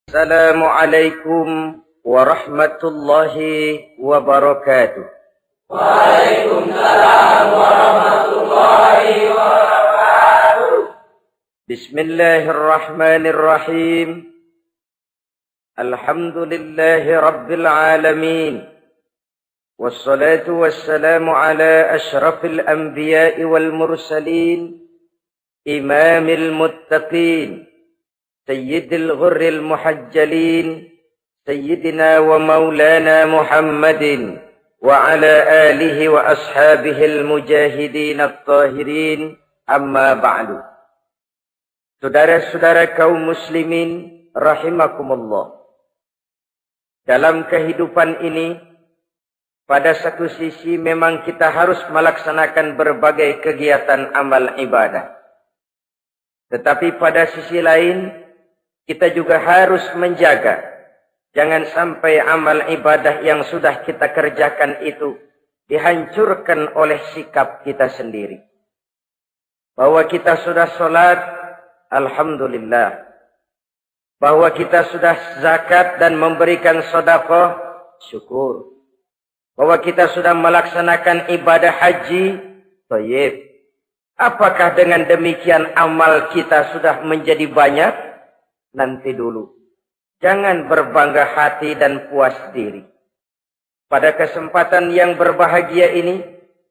Assalamualaikum warahmatullahi wabarakatuh. Waalaikumsalam warahmatullahi wabarakatuh. Bismillahirrahmanirrahim. Alhamdulillahi rabbil alamin. Wassalatu wassalamu ala ashrafil anbiya'i wal mursalin. Imamil muttaqin. سيد الغر المحجلين سيدنا ومولانا محمد وعلى آله وأصحابه المجاهدين الطاهرين أما بعد. Saudara-saudara kaum muslimin rahimakumullah. Dalam kehidupan ini, pada satu sisi memang kita harus melaksanakan berbagai kegiatan amal ibadah. Tetapi pada sisi lain, kita juga harus menjaga, jangan sampai amal ibadah yang sudah kita kerjakan itu dihancurkan oleh sikap kita sendiri. Bahwa kita sudah sholat, alhamdulillah. Bahwa kita sudah zakat dan memberikan sedekah, syukur. Bahwa kita sudah melaksanakan ibadah haji, thayyib. Apakah dengan demikian amal kita sudah menjadi banyak? Nanti dulu. Jangan berbangga hati dan puas diri. Pada kesempatan yang berbahagia ini,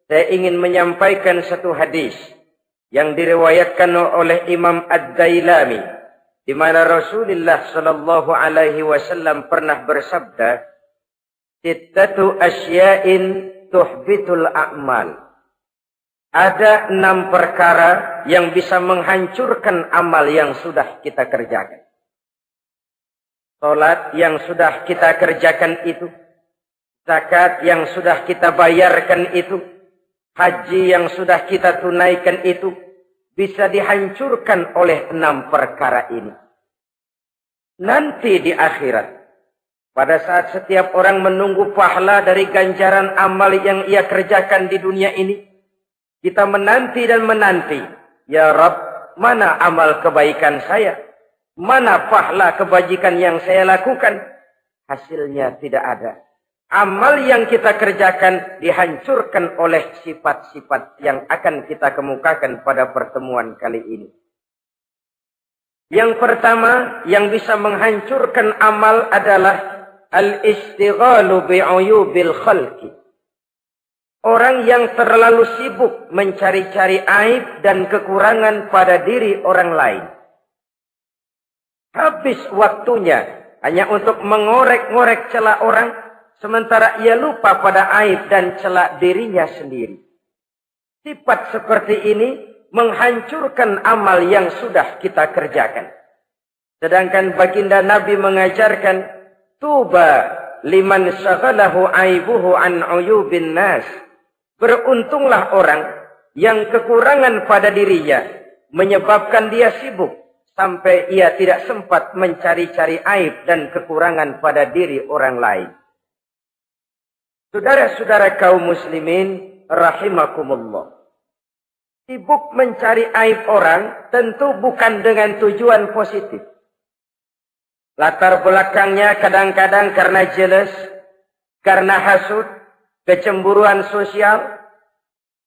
saya ingin menyampaikan satu hadis yang diriwayatkan oleh Imam Ad-Dailami, di mana Rasulullah sallallahu alaihi wasallam pernah bersabda, "Sittatu asya'in tuhbitul a'mal." Ada 6 perkara yang bisa menghancurkan amal yang sudah kita kerjakan. Salat yang sudah kita kerjakan itu, zakat yang sudah kita bayarkan itu, haji yang sudah kita tunaikan itu, bisa dihancurkan oleh 6 perkara ini. Nanti di akhirat, pada saat setiap orang menunggu pahala dari ganjaran amal yang ia kerjakan di dunia ini, kita menanti dan menanti, ya Rabb, mana amal kebaikan saya? Mana pahala kebajikan yang saya lakukan? Hasilnya tidak ada. Amal yang kita kerjakan dihancurkan oleh sifat-sifat yang akan kita kemukakan pada pertemuan kali ini. Yang pertama yang bisa menghancurkan amal adalah al-istighalu bi'uyubil khalqi. Orang yang terlalu sibuk mencari-cari aib dan kekurangan pada diri orang lain. Habis waktunya hanya untuk mengorek-ngorek celah orang, sementara ia lupa pada aib dan celah dirinya sendiri. Sifat seperti ini menghancurkan amal yang sudah kita kerjakan. Sedangkan baginda Nabi mengajarkan, tuba liman syaghalahu aibuhu an uyubin nas. Beruntunglah orang yang kekurangan pada dirinya menyebabkan dia sibuk sampai ia tidak sempat mencari-cari aib dan kekurangan pada diri orang lain. Saudara-saudara kaum muslimin rahimakumullah. Sibuk mencari aib orang tentu bukan dengan tujuan positif. Latar belakangnya kadang-kadang karena jealous, karena hasud, kecemburuan sosial.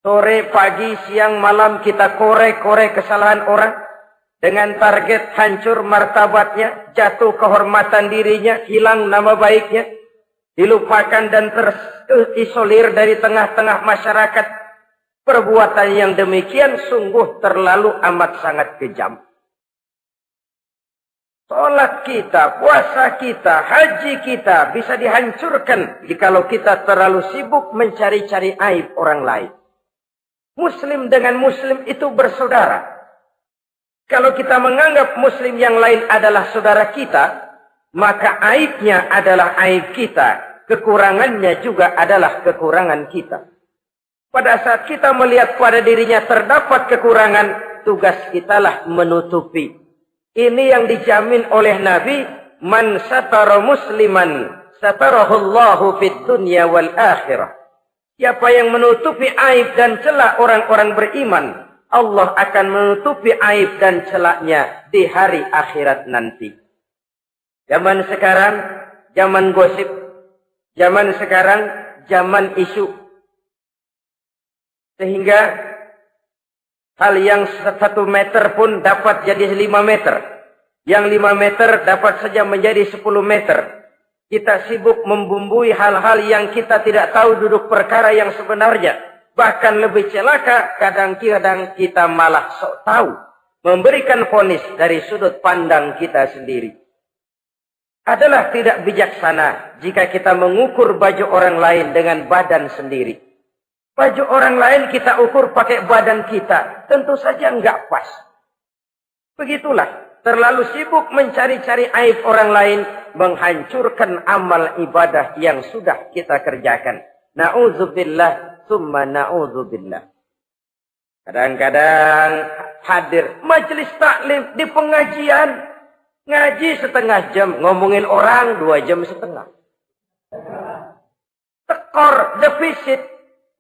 Sore, pagi, siang, malam kita korek-korek kesalahan orang. Dengan target hancur martabatnya, jatuh kehormatan dirinya, hilang nama baiknya, dilupakan dan terisolir dari tengah-tengah masyarakat. Perbuatan yang demikian sungguh terlalu amat sangat kejam. Salat kita, puasa kita, haji kita bisa dihancurkan jikalau kita terlalu sibuk mencari-cari aib orang lain. Muslim dengan muslim itu bersaudara. Kalau kita menganggap muslim yang lain adalah saudara kita, maka aibnya adalah aib kita, kekurangannya juga adalah kekurangan kita. Pada saat kita melihat pada dirinya terdapat kekurangan, tugas kitalah menutupi. Ini yang dijamin oleh Nabi, man satara musliman satarahullahu fid dunya wal akhirah. Siapa yang menutupi aib dan celah orang-orang beriman, Allah akan menutupi aib dan celaknya di hari akhirat nanti. Zaman sekarang, zaman gosip. Zaman sekarang, zaman isu. Sehingga hal yang 1 meter pun dapat jadi 5 meter. Yang 5 meter dapat saja menjadi 10 meter. Kita sibuk membumbui hal-hal yang kita tidak tahu duduk perkara yang sebenarnya. Bahkan lebih celaka, kadang-kadang kita malah sok tahu. Memberikan vonis dari sudut pandang kita sendiri. Adalah tidak bijaksana jika kita mengukur baju orang lain dengan badan sendiri. Baju orang lain kita ukur pakai badan kita. Tentu saja enggak pas. Begitulah. Terlalu sibuk mencari-cari aib orang lain. Menghancurkan amal ibadah yang sudah kita kerjakan. Na'udzubillah. Summa na'udzubillah. Kadang-kadang hadir majelis taklim di pengajian. Ngaji setengah jam, ngomongin orang 2 jam setengah. Tekor, defisit,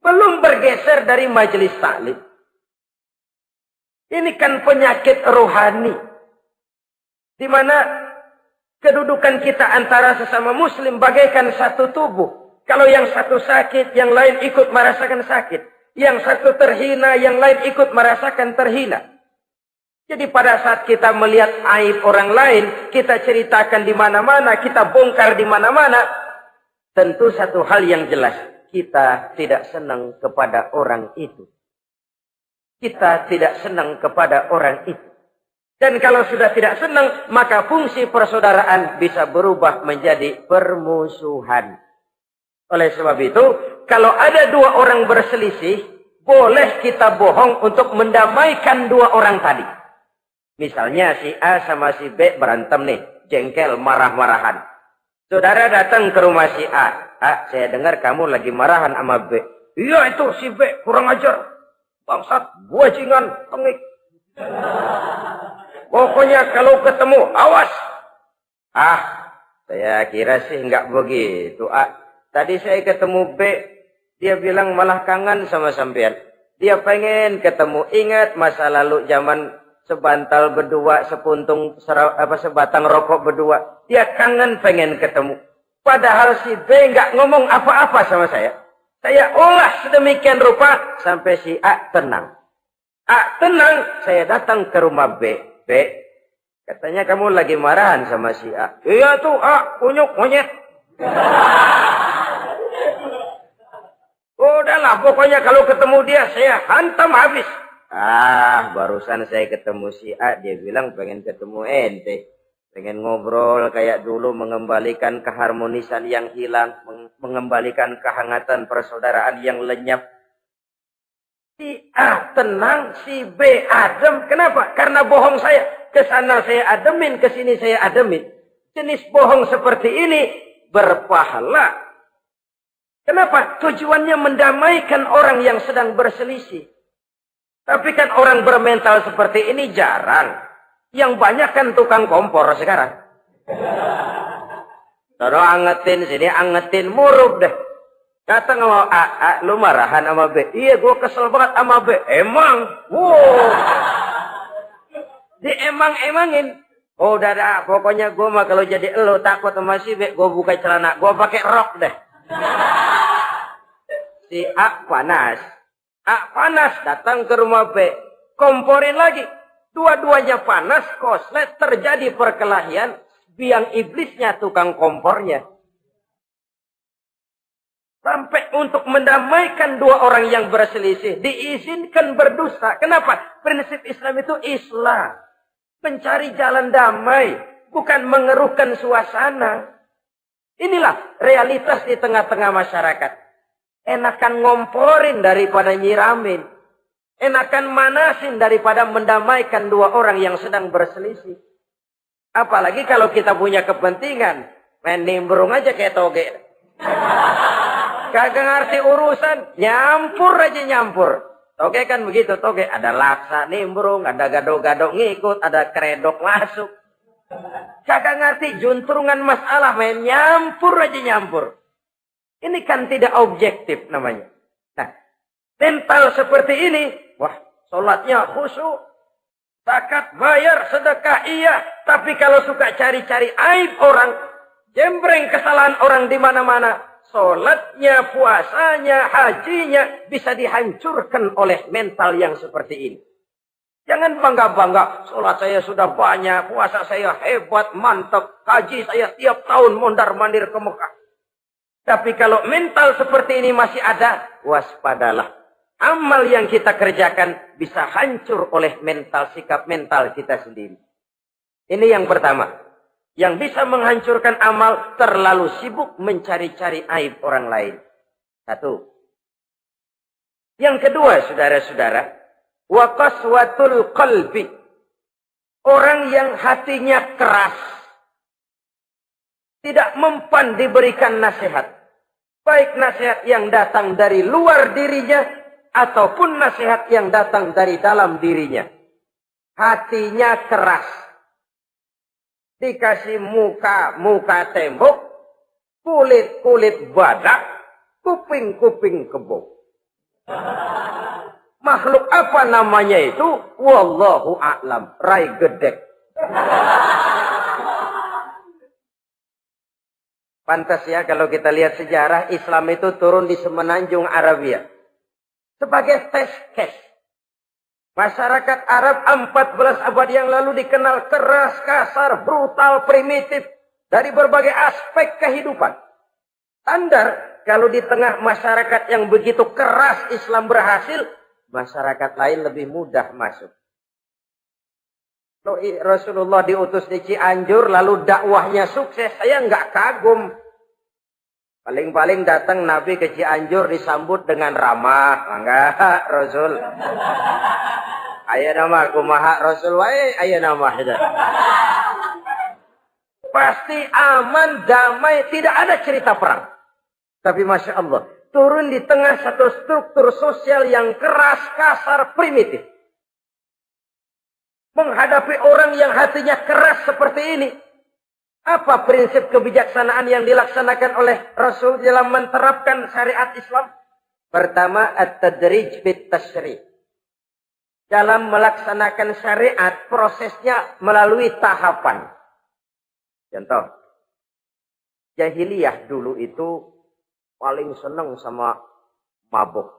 belum bergeser dari majelis taklim. Ini kan penyakit rohani. Di mana kedudukan kita antara sesama muslim bagaikan satu tubuh. Kalau yang satu sakit, yang lain ikut merasakan sakit. Yang satu terhina, yang lain ikut merasakan terhina. Jadi pada saat kita melihat aib orang lain, kita ceritakan di mana-mana, kita bongkar di mana-mana, tentu satu hal yang jelas, kita tidak senang kepada orang itu. Kita tidak senang kepada orang itu. Dan kalau sudah tidak senang, maka fungsi persaudaraan bisa berubah menjadi permusuhan. Oleh sebab itu, kalau ada 2 orang berselisih, boleh kita bohong untuk mendamaikan 2 orang tadi. Misalnya si A sama si B berantem nih, jengkel, marah-marahan. Saudara datang ke rumah si A. A, saya dengar kamu lagi marahan sama B. Iya itu si B, kurang ajar. Bangsat, bajingan, tengik. Pokoknya kalau ketemu, awas. Ah, saya kira sih nggak begitu. A, tadi saya ketemu B, dia bilang malah kangen sama sampean. Dia pengen ketemu, ingat masa lalu zaman sebantal berdua, sebatang rokok berdua. Dia kangen pengen ketemu. Padahal si B nggak ngomong apa-apa sama saya. Saya olah sedemikian rupa sampai si A tenang. A tenang, saya datang ke rumah B. B, katanya kamu lagi marahan sama si A. Iya tuh A, kunyuk monyet. Udahlah, pokoknya kalau ketemu dia saya hantam habis. Ah, barusan saya ketemu si A, dia bilang pengen ketemu ente. Pengen ngobrol kayak dulu, mengembalikan keharmonisan yang hilang, mengembalikan kehangatan persaudaraan yang lenyap. Si A tenang, si B adem. Kenapa? Karena bohong saya. Kesana saya ademin, kesini saya ademin. Jenis bohong seperti ini berpahala. Kenapa? Tujuannya mendamaikan orang yang sedang berselisih. Tapi kan orang bermental seperti ini jarang. Yang banyak kan tukang kompor sekarang. Taruh angetin sini, angetin murub deh. Kata sama A, lu marahan sama B. Iya, gue kesel banget sama B. Emang? Wow. Diemang-emangin. Oh, udah dah. Pokoknya gue mah kalau jadi elu takut sama si B. Gue buka celana, gue pakai rok deh. Si A panas. A panas, datang ke rumah B. Komporin lagi. Dua-duanya panas, koslet, terjadi perkelahian. Biang iblisnya tukang kompornya. Sampai untuk mendamaikan 2 orang yang berselisih. Diizinkan berdusta. Kenapa? Prinsip Islam itu Islam. Mencari jalan damai. Bukan mengeruhkan suasana. Inilah realitas di tengah-tengah masyarakat. Enakan ngomporin daripada nyiramin. Enakan manasin daripada mendamaikan 2 orang yang sedang berselisih. Apalagi kalau kita punya kepentingan. Main nimbrung aja kayak toge. Kagak ngerti urusan. Nyampur aja nyampur. Toge kan begitu. Toge ada laksa nimbrung. Ada gado-gado ngikut. Ada kredok masuk. Kagak ngerti juntrungan masalah. Main nyampur aja nyampur. Ini kan tidak objektif namanya. Nah, mental seperti ini. Wah, sholatnya khusyuk. Zakat bayar, sedekah iya. Tapi kalau suka cari-cari aib orang, jembreng kesalahan orang di mana-mana, sholatnya, puasanya, hajinya bisa dihancurkan oleh mental yang seperti ini. Jangan bangga-bangga, sholat saya sudah banyak, puasa saya hebat, mantap, haji saya tiap tahun mondar-mandir ke Mekah. Tapi kalau mental seperti ini masih ada, waspadalah. Amal yang kita kerjakan bisa hancur oleh mental, sikap mental kita sendiri. Ini yang pertama. Yang bisa menghancurkan amal, terlalu sibuk mencari-cari aib orang lain. Satu. Yang kedua, saudara-saudara, wa qaswatul qalbi. Orang yang hatinya keras, tidak mempan diberikan nasihat. Baik nasihat yang datang dari luar dirinya, ataupun nasihat yang datang dari dalam dirinya. Hatinya keras. Dikasih muka tembok, kulit badak, kuping kebo. Makhluk apa namanya itu? Wallahu a'lam. Rai gedek. Pantas ya kalau kita lihat sejarah, Islam itu turun di semenanjung Arabia. Sebagai test case. Masyarakat Arab 14 abad yang lalu dikenal keras, kasar, brutal, primitif. Dari berbagai aspek kehidupan. Standar, kalau di tengah masyarakat yang begitu keras Islam berhasil, masyarakat lain lebih mudah masuk. Rasulullah diutus di Cianjur, lalu dakwahnya sukses, saya nggak kagum. Paling-paling datang Nabi ke Cianjur disambut dengan ramah. Enggak, Rasul. Ayo nama kumaha Rasul wae, ayo nama. Pasti aman, damai, tidak ada cerita perang. Tapi Masya Allah, turun di tengah satu struktur sosial yang keras, kasar, primitif. Menghadapi orang yang hatinya keras seperti ini. Apa prinsip kebijaksanaan yang dilaksanakan oleh Rasul dalam menerapkan syariat Islam? Pertama, at-tadrij bit tashri'. Dalam melaksanakan syariat, prosesnya melalui tahapan. Contoh, jahiliyah dulu itu paling senang sama mabuk.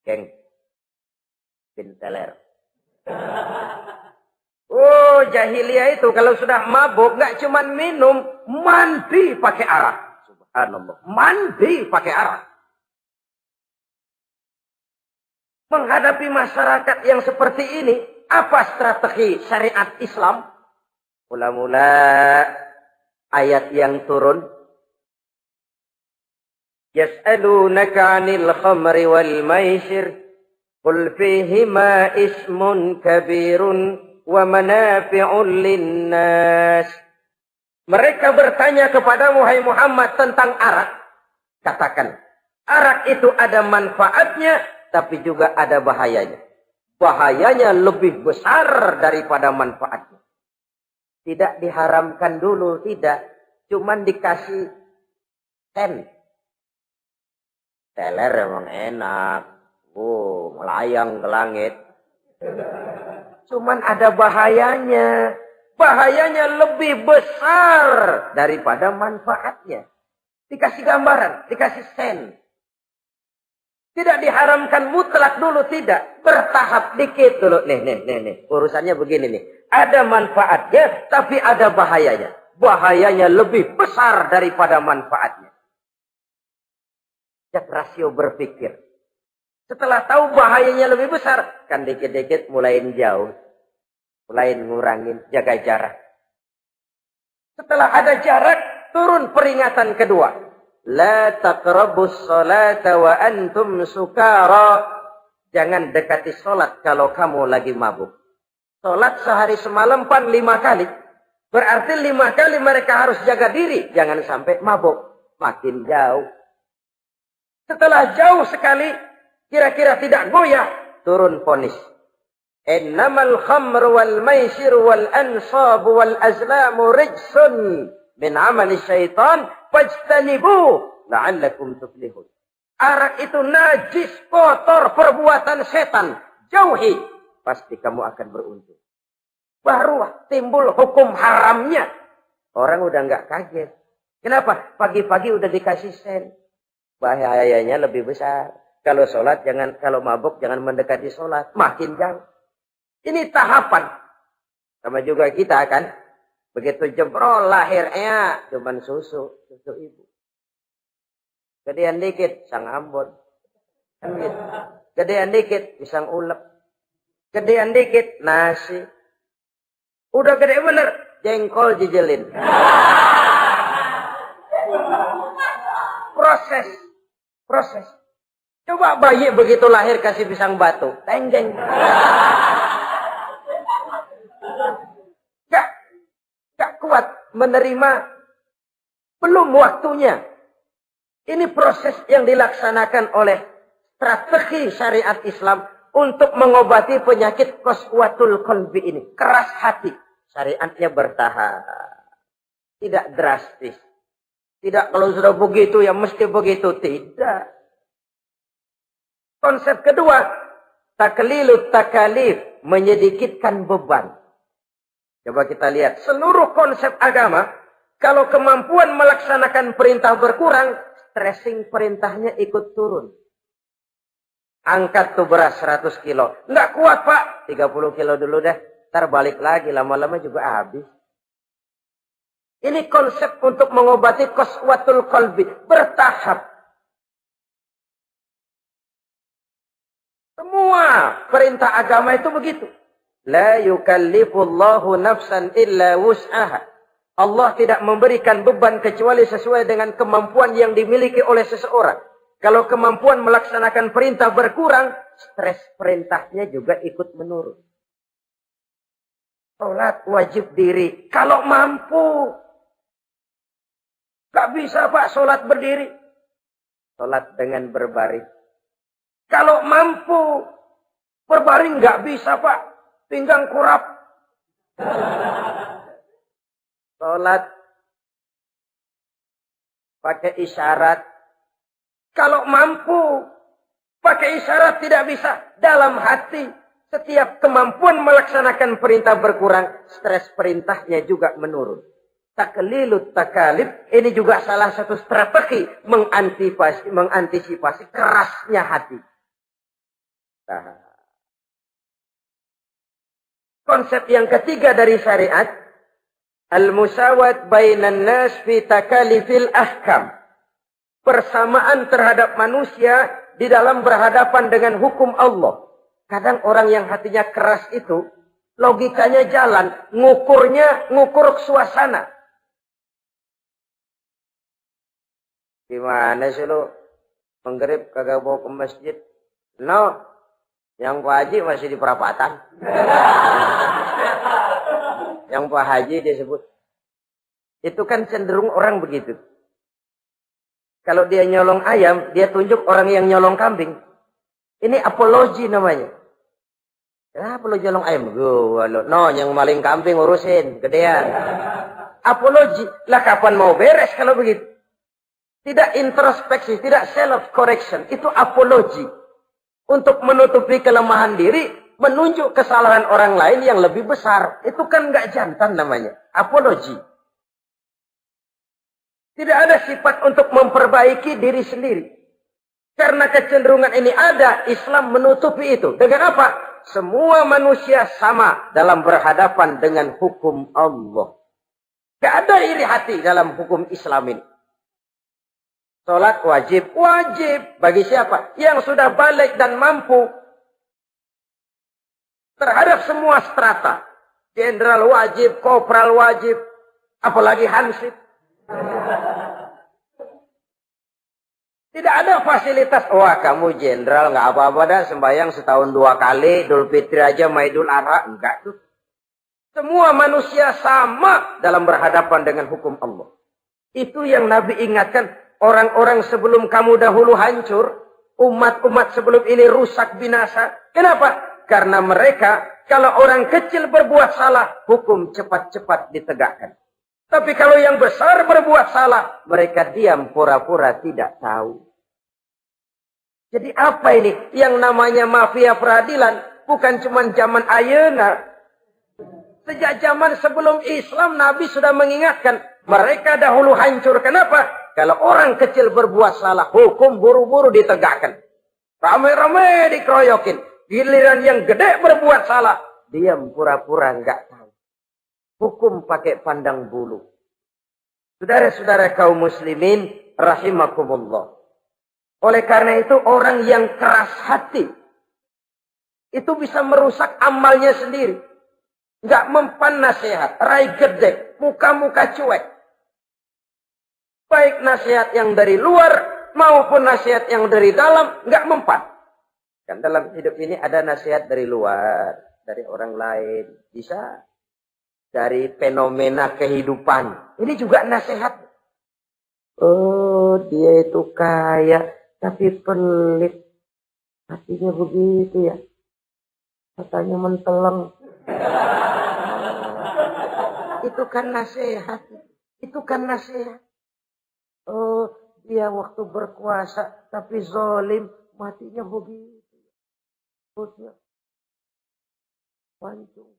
Geng. Pinteler. Oh, jahiliyah itu kalau sudah mabuk nggak cuma minum, mandi pakai arak. Subhanallah, mandi pakai arak. Menghadapi masyarakat yang seperti ini, apa strategi syariat Islam? Mula-mula ayat yang turun. Yas'alunaka 'anil khamri wal maisir. Qul fihima ismun kabirun wa manafi'un linnas. Mereka bertanya kepada Muhammad tentang arak. Katakan, arak itu ada manfaatnya, tapi juga ada bahayanya. Bahayanya lebih besar daripada manfaatnya. Tidak diharamkan dulu, tidak. Cuman dikasih ten. Teler emang enak. Oh, melayang ke langit. Cuman ada bahayanya. Bahayanya lebih besar daripada manfaatnya. Dikasih gambaran, dikasih sen. Tidak diharamkan mutlak dulu, tidak. Bertahap dikit dulu. Nih. Urusannya begini nih. Ada manfaatnya, tapi ada bahayanya. Bahayanya lebih besar daripada manfaatnya. Cek rasio berpikir. Setelah tahu bahayanya lebih besar, kan dikit-dikit mulain jauh. Mulain ngurangin, jaga jarak. Setelah ada jarak, turun peringatan kedua. La taqrabus salata wa antum sukara. Jangan dekati salat kalau kamu lagi mabuk. Salat sehari semalam 5 kali. Berarti 5 kali mereka harus jaga diri. Jangan sampai mabuk. Makin jauh. Setelah jauh sekali, kira-kira tidak goyah, turun vonis. Innamal khamru wal maisir wal ansab wal azlamu rijsun min amali syaitan fajtanibu la'allakum tuflihun. Arak itu najis, kotor, perbuatan setan. Jauhi, pasti kamu akan beruntung. baru timbul hukum haramnya. Orang udah nggak kaget. Kenapa? Pagi-pagi udah dikasih sen. Bahayanya lebih besar. Kalau sholat jangan, kalau mabuk jangan mendekati sholat. Makin jauh. Ini tahapan. Sama juga kita kan. Begitu jemprol lahirnya cuman susu ibu. Gedean dikit sang Ambon. Kan gitu. Gedean dikit pisang ulek. Gedean dikit nasi. Udah gede bener jengkol jijelin. Proses. Coba bayi begitu lahir kasih pisang batu, tenggeng. Gak kuat menerima, belum waktunya. Ini proses yang dilaksanakan oleh strategi syariat Islam untuk mengobati penyakit qaswatul qalbi ini. Keras hati. Syariatnya bertahap. Tidak drastis. Tidak kalau sudah begitu ya mesti begitu. Tidak. Konsep kedua. Taklilut takalif. Menyedikitkan beban. Coba kita lihat. Seluruh konsep agama. Kalau kemampuan melaksanakan perintah berkurang. Stressing perintahnya ikut turun. Angkat tuh beras 100 kilo. Nggak kuat pak. 30 kilo dulu deh. Ntar balik lagi. Lama-lama juga habis. Ini konsep untuk mengobati qaswatul qalbi. Bertahap. Semua perintah agama itu begitu. La yukallifullahu nafsan illa wus'aha. Allah tidak memberikan beban kecuali sesuai dengan kemampuan yang dimiliki oleh seseorang. Kalau kemampuan melaksanakan perintah berkurang, stres perintahnya juga ikut menurun. Salat wajib diri. Kalau mampu. Gak bisa pak salat berdiri. Salat dengan berbaring. Kalau mampu. Berbaring gak bisa pak. Pinggang kurap. Salat. Pakai isyarat. Kalau mampu. Pakai isyarat tidak bisa. Dalam hati. Setiap kemampuan melaksanakan perintah berkurang. Stres perintahnya juga menurun. Taklilut takalif. Ini juga salah satu strategi. Mengantisipasi kerasnya hati. Nah. Konsep yang ketiga dari syariat. Al-musawat bainan nas fi takalifil ahkam. Persamaan terhadap manusia di dalam berhadapan dengan hukum Allah. Kadang orang yang hatinya keras itu, logikanya jalan, ngukur suasana. Gimana sih lu? Menggerib kagak bawa ke masjid? No, yang Pak Haji masih di perapatan. Yang Pak Haji disebut. Itu kan cenderung orang begitu. Kalau dia nyolong ayam, dia tunjuk orang yang nyolong kambing. Ini apologi namanya. Kenapa lo nyolong ayam? No, yang maling kambing urusin. Gedean. Apologi. Lah kapan mau beres kalau begitu? Tidak introspeksi, tidak self-correction. Itu apologi. Untuk menutupi kelemahan diri, menunjuk kesalahan orang lain yang lebih besar. Itu kan nggak jantan namanya. Apologi. Tidak ada sifat untuk memperbaiki diri sendiri. Karena kecenderungan ini ada, Islam menutupi itu. Dengan apa? Semua manusia sama dalam berhadapan dengan hukum Allah. Tidak ada iri hati dalam hukum Islam ini. Salat wajib. Wajib. Bagi siapa? Yang sudah balik dan mampu. Terhadap semua strata. Jenderal wajib, kopral wajib. Apalagi hansip. Tidak ada fasilitas. Wah kamu jenderal nggak apa-apa dah sembahyang setahun 2 kali. Idul Fitri aja sama Idul Adha. Enggak tuh. Semua manusia sama dalam berhadapan dengan hukum Allah. Itu yang Nabi ingatkan. Orang-orang sebelum kamu dahulu hancur. Umat-umat sebelum ini rusak binasa. Kenapa? Karena mereka kalau orang kecil berbuat salah. Hukum cepat-cepat ditegakkan. Tapi kalau yang besar berbuat salah, mereka diam pura-pura tidak tahu. Jadi apa ini? Yang namanya mafia peradilan bukan cuma zaman ayeuna. Sejak zaman sebelum Islam, Nabi sudah mengingatkan. Mereka dahulu hancur. Kenapa? Kalau orang kecil berbuat salah, hukum buru-buru ditegakkan. Ramai-ramai dikeroyokin. Giliran yang gede berbuat salah, diam pura-pura enggak tahu. Hukum pakai pandang bulu. Saudara-saudara kaum muslimin, rahimakumullah. Oleh karena itu, orang yang keras hati, itu bisa merusak amalnya sendiri. Enggak mempan nasihat, rai gede, muka-muka cuek. Baik nasihat yang dari luar maupun nasihat yang dari dalam enggak mempan. Kan dalam hidup ini ada nasihat dari luar, dari orang lain, bisa dari fenomena kehidupan. Ini juga nasihat. Oh, dia itu kaya tapi pelit. Hatinya begitu ya. Katanya menteleng. Itu kan nasihat. Itu kan nasihat. Oh, dia waktu berkuasa tapi zalim, matinya begitu. Perutnya pancung.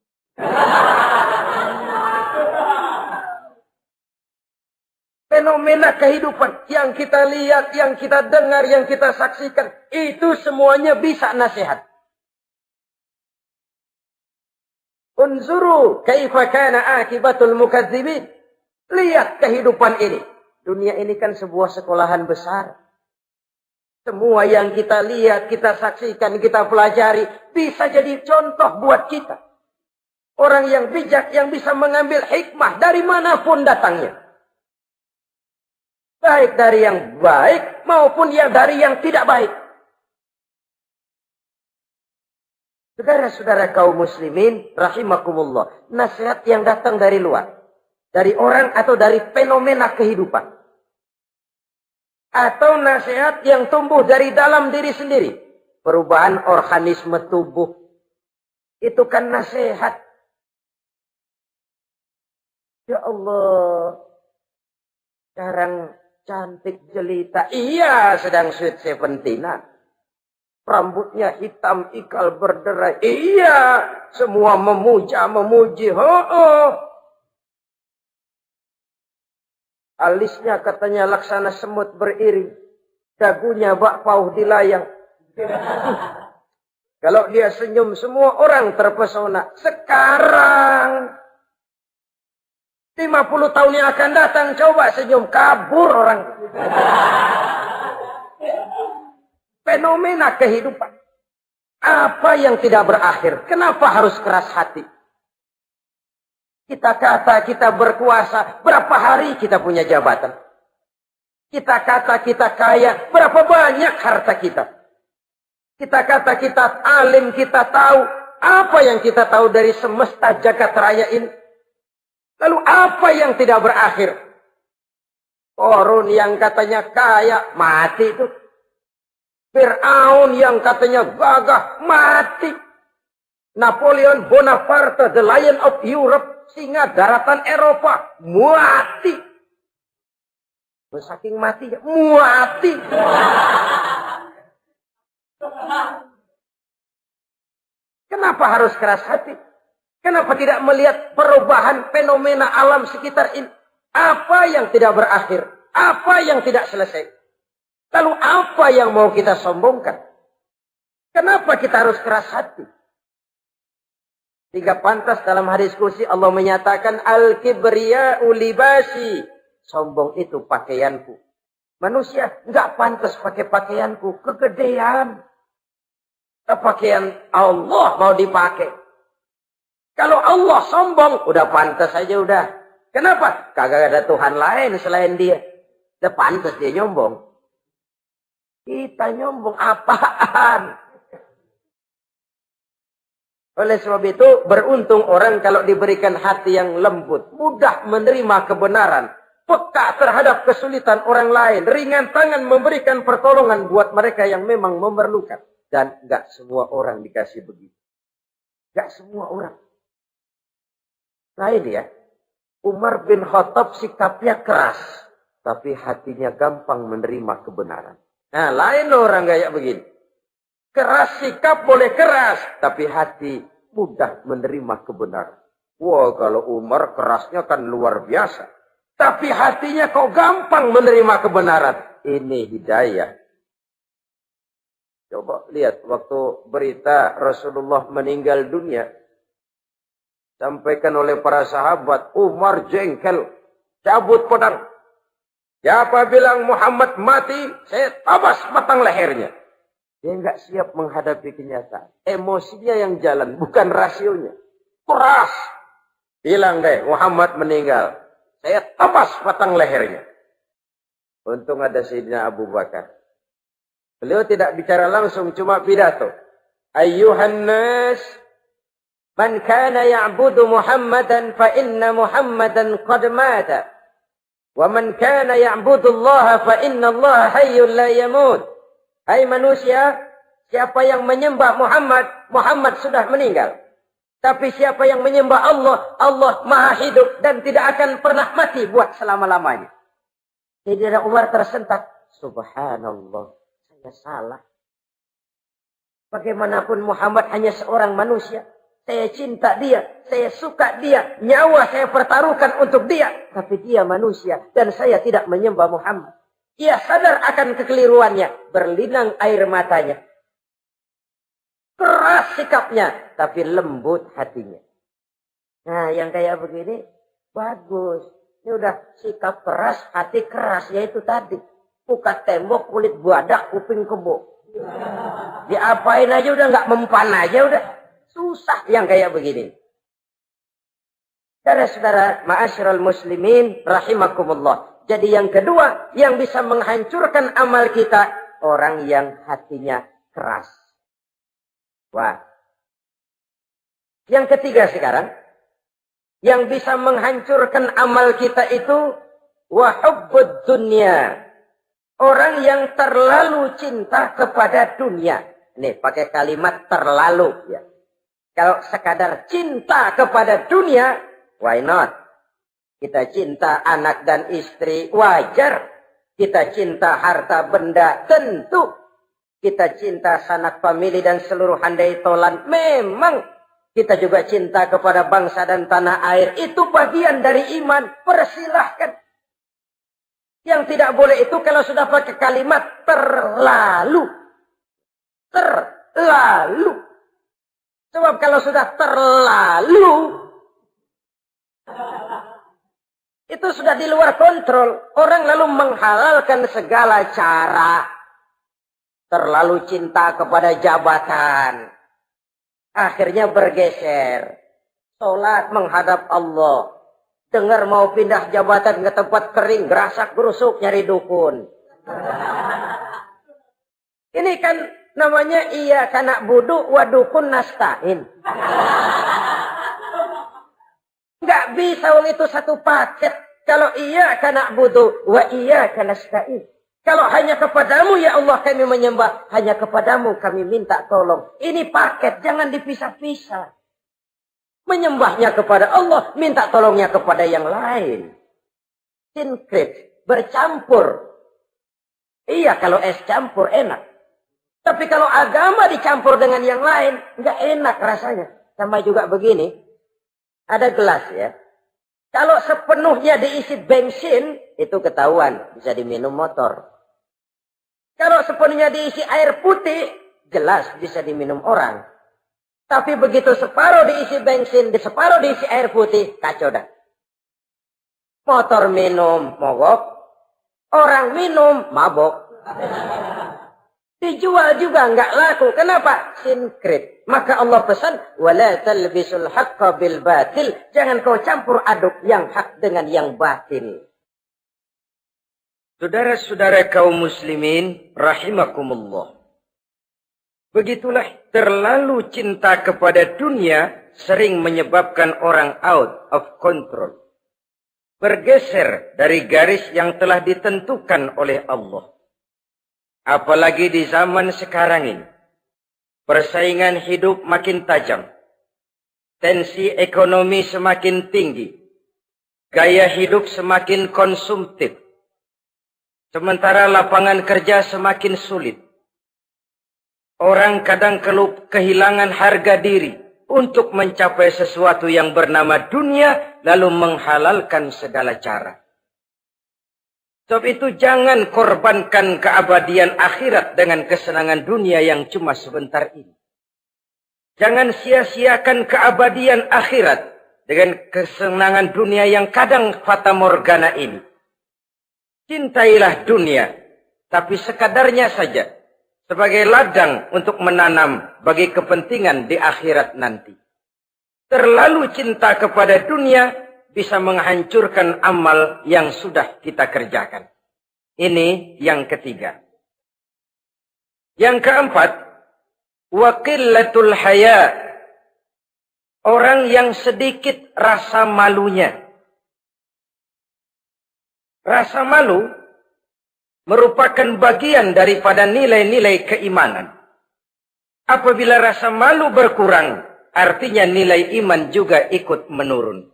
Fenomena kehidupan yang kita lihat, yang kita dengar, yang kita saksikan, itu semuanya bisa nasihat. Unzuru kaifa kana akibatul mukadzibin. Lihat kehidupan ini. Dunia ini kan sebuah sekolahan besar. Semua yang kita lihat, kita saksikan, kita pelajari, bisa jadi contoh buat kita. Orang yang bijak, yang bisa mengambil hikmah dari manapun datangnya. Baik dari yang baik, maupun dari yang tidak baik. Saudara-saudara kaum muslimin, rahimakumullah. Nasihat yang datang dari luar. Dari orang atau dari fenomena kehidupan. Atau nasihat yang tumbuh dari dalam diri sendiri. Perubahan organisme tubuh. Itu kan nasihat. Ya Allah. Sekarang cantik jelita. Iya, sedang sweet 17-an. Rambutnya hitam, ikal berderai. Iya, semua memuji. Alisnya katanya laksana semut beriring. Dagunya bak pauh dilayang. Kalau dia senyum, semua orang terpesona. Sekarang 50 tahun yang akan datang, coba senyum, kabur orang. Fenomena kehidupan. Apa yang tidak berakhir? Kenapa harus keras hati? Kita kata kita berkuasa, berapa hari kita punya jabatan? Kita kata kita kaya, berapa banyak harta kita? Kita kata kita alim, kita tahu. Apa yang kita tahu dari semesta jagat raya ini? Lalu apa yang tidak berakhir? Korun yang katanya kaya, mati itu. Fir'aun yang katanya gagah, mati. Napoleon Bonaparte, the Lion of Europe, singa daratan Eropa, mati. Saking matinya, mati. Kenapa harus keras hati? Kenapa tidak melihat perubahan fenomena alam sekitar ini? Apa yang tidak berakhir? Apa yang tidak selesai? Lalu apa yang mau kita sombongkan? Kenapa kita harus keras hati? Tiga pantas dalam hadis kursi Allah menyatakan al-kibriya'u libasi. Sombong itu pakaianku. Manusia enggak pantas pakai pakaianku, kegedean. Pakaian Allah mau dipakai. Kalau Allah sombong, udah pantas aja udah. Kenapa? Kagak ada Tuhan lain selain dia. Udah pantas dia nyombong. Kita nyombong apaan? Oleh sebab itu, beruntung orang kalau diberikan hati yang lembut. Mudah menerima kebenaran. Peka terhadap kesulitan orang lain. Ringan tangan memberikan pertolongan buat mereka yang memang memerlukan. Dan enggak semua orang dikasih begitu. Enggak semua orang. Lain ya. Umar bin Khattab sikapnya keras. Tapi hatinya gampang menerima kebenaran. Nah, lain orang kayak begini. Keras sikap boleh keras. Tapi hati mudah menerima kebenaran. Wah, kalau Umar kerasnya kan luar biasa. Tapi hatinya kok gampang menerima kebenaran. Ini hidayah. Coba lihat waktu berita Rasulullah meninggal dunia. Sampaikan oleh para sahabat, Umar jengkel, cabut pedang. Siapa bilang Muhammad mati, saya tabas batang lehernya. Dia nggak siap menghadapi kenyataan. Emosinya yang jalan, bukan rasionya. Keras. Bilang deh, Muhammad meninggal. Saya tabas batang lehernya. Untung ada Sayyidina Abu Bakar. Beliau tidak bicara langsung, cuma pidato. Ayyuhan nas, man kana ya'budu Muhammadan fa inna Muhammadan qad mata. Wa man kana ya'budu Allah fa inna Allah hayyun la yamut. Hai manusia, siapa yang menyembah Muhammad, Muhammad sudah meninggal. Tapi siapa yang menyembah Allah, Allah maha hidup dan tidak akan pernah mati buat selama-lamanya. Sayyidina Umar tersentak. Subhanallah, saya salah. Bagaimanapun Muhammad hanya seorang manusia. Saya cinta dia, saya suka dia, nyawa saya pertaruhkan untuk dia. Tapi dia manusia dan saya tidak menyembah Muhammad. Ia sadar akan kekeliruannya, berlinang air matanya. Keras sikapnya, tapi lembut hatinya. Nah, yang kayak begini, bagus. Ini udah sikap keras, hati keras, yaitu tadi. Buka tembok, kulit badak, kuping kebo. Diapain aja udah nggak mempan aja udah. Susah yang kayak begini. Saudara-saudara, ma'asyiral muslimin, rahimakumullah. Jadi yang kedua, yang bisa menghancurkan amal kita, orang yang hatinya keras. Wah. Yang ketiga sekarang, yang bisa menghancurkan amal kita itu, wahubbud dunya. Orang yang terlalu cinta kepada dunia. Nih, pakai kalimat terlalu. Ya. Kalau sekadar cinta kepada dunia, why not? Kita cinta anak dan istri, wajar. Kita cinta harta benda, tentu. Kita cinta sanak famili dan seluruh handai tolan, memang. Kita juga cinta kepada bangsa dan tanah air. Itu bagian dari iman, persilahkan. Yang tidak boleh itu kalau sudah pakai kalimat terlalu. Terlalu. Sebab kalau sudah terlalu, itu sudah di luar kontrol. Orang lalu menghalalkan segala cara. Terlalu cinta kepada jabatan. Akhirnya bergeser. Sholat menghadap Allah. Dengar mau pindah jabatan ke tempat kering. Gerasak gerusuk nyari dukun. Ini kan namanya iya kana budu wa dukun nasta'in. Nggak bisa wong itu satu paket. Kalau iya kana budu wa iya kana nasta'in. Kalau hanya kepadamu ya Allah kami menyembah, hanya kepadamu kami minta tolong. Ini paket, jangan dipisah-pisah. Menyembahnya kepada Allah, minta tolongnya kepada yang lain. Sinkret, bercampur. Iya, kalau es campur enak. Tapi kalau agama dicampur dengan yang lain, nggak enak rasanya. Sama juga begini, ada gelas ya. Kalau sepenuhnya diisi bensin, itu ketahuan, bisa diminum motor. Kalau sepenuhnya diisi air putih, jelas bisa diminum orang. Tapi begitu separuh diisi bensin, separuh diisi air putih, kacau dah. Motor minum, mogok. Orang minum, mabok. Dijual juga nggak laku. Kenapa? Sinkret. Maka Allah pesan, wala talbisul haqqa bil batil. Jangan kau campur aduk yang hak dengan yang batil. Saudara-saudara kaum muslimin, rahimakumullah. Begitulah terlalu cinta kepada dunia sering menyebabkan orang out of control. Bergeser dari garis yang telah ditentukan oleh Allah. Apalagi di zaman sekarang ini. Persaingan hidup makin tajam. Tensi ekonomi semakin tinggi. Gaya hidup semakin konsumtif. Sementara lapangan kerja semakin sulit. Orang kadang kehilangan harga diri. untuk mencapai sesuatu yang bernama dunia, lalu menghalalkan segala cara. Sebab itu jangan korbankan keabadian akhirat dengan kesenangan dunia yang cuma sebentar ini. Jangan sia-siakan keabadian akhirat dengan kesenangan dunia yang kadang fata morgana ini. Cintailah dunia, tapi sekadarnya saja. Sebagai ladang untuk menanam bagi kepentingan di akhirat nanti. Terlalu cinta kepada dunia bisa menghancurkan amal yang sudah kita kerjakan. Ini yang ketiga. Yang keempat, waqillatul haya. Orang yang sedikit rasa malunya. Rasa malu merupakan bagian daripada nilai-nilai keimanan. Apabila rasa malu berkurang, artinya nilai iman juga ikut menurun.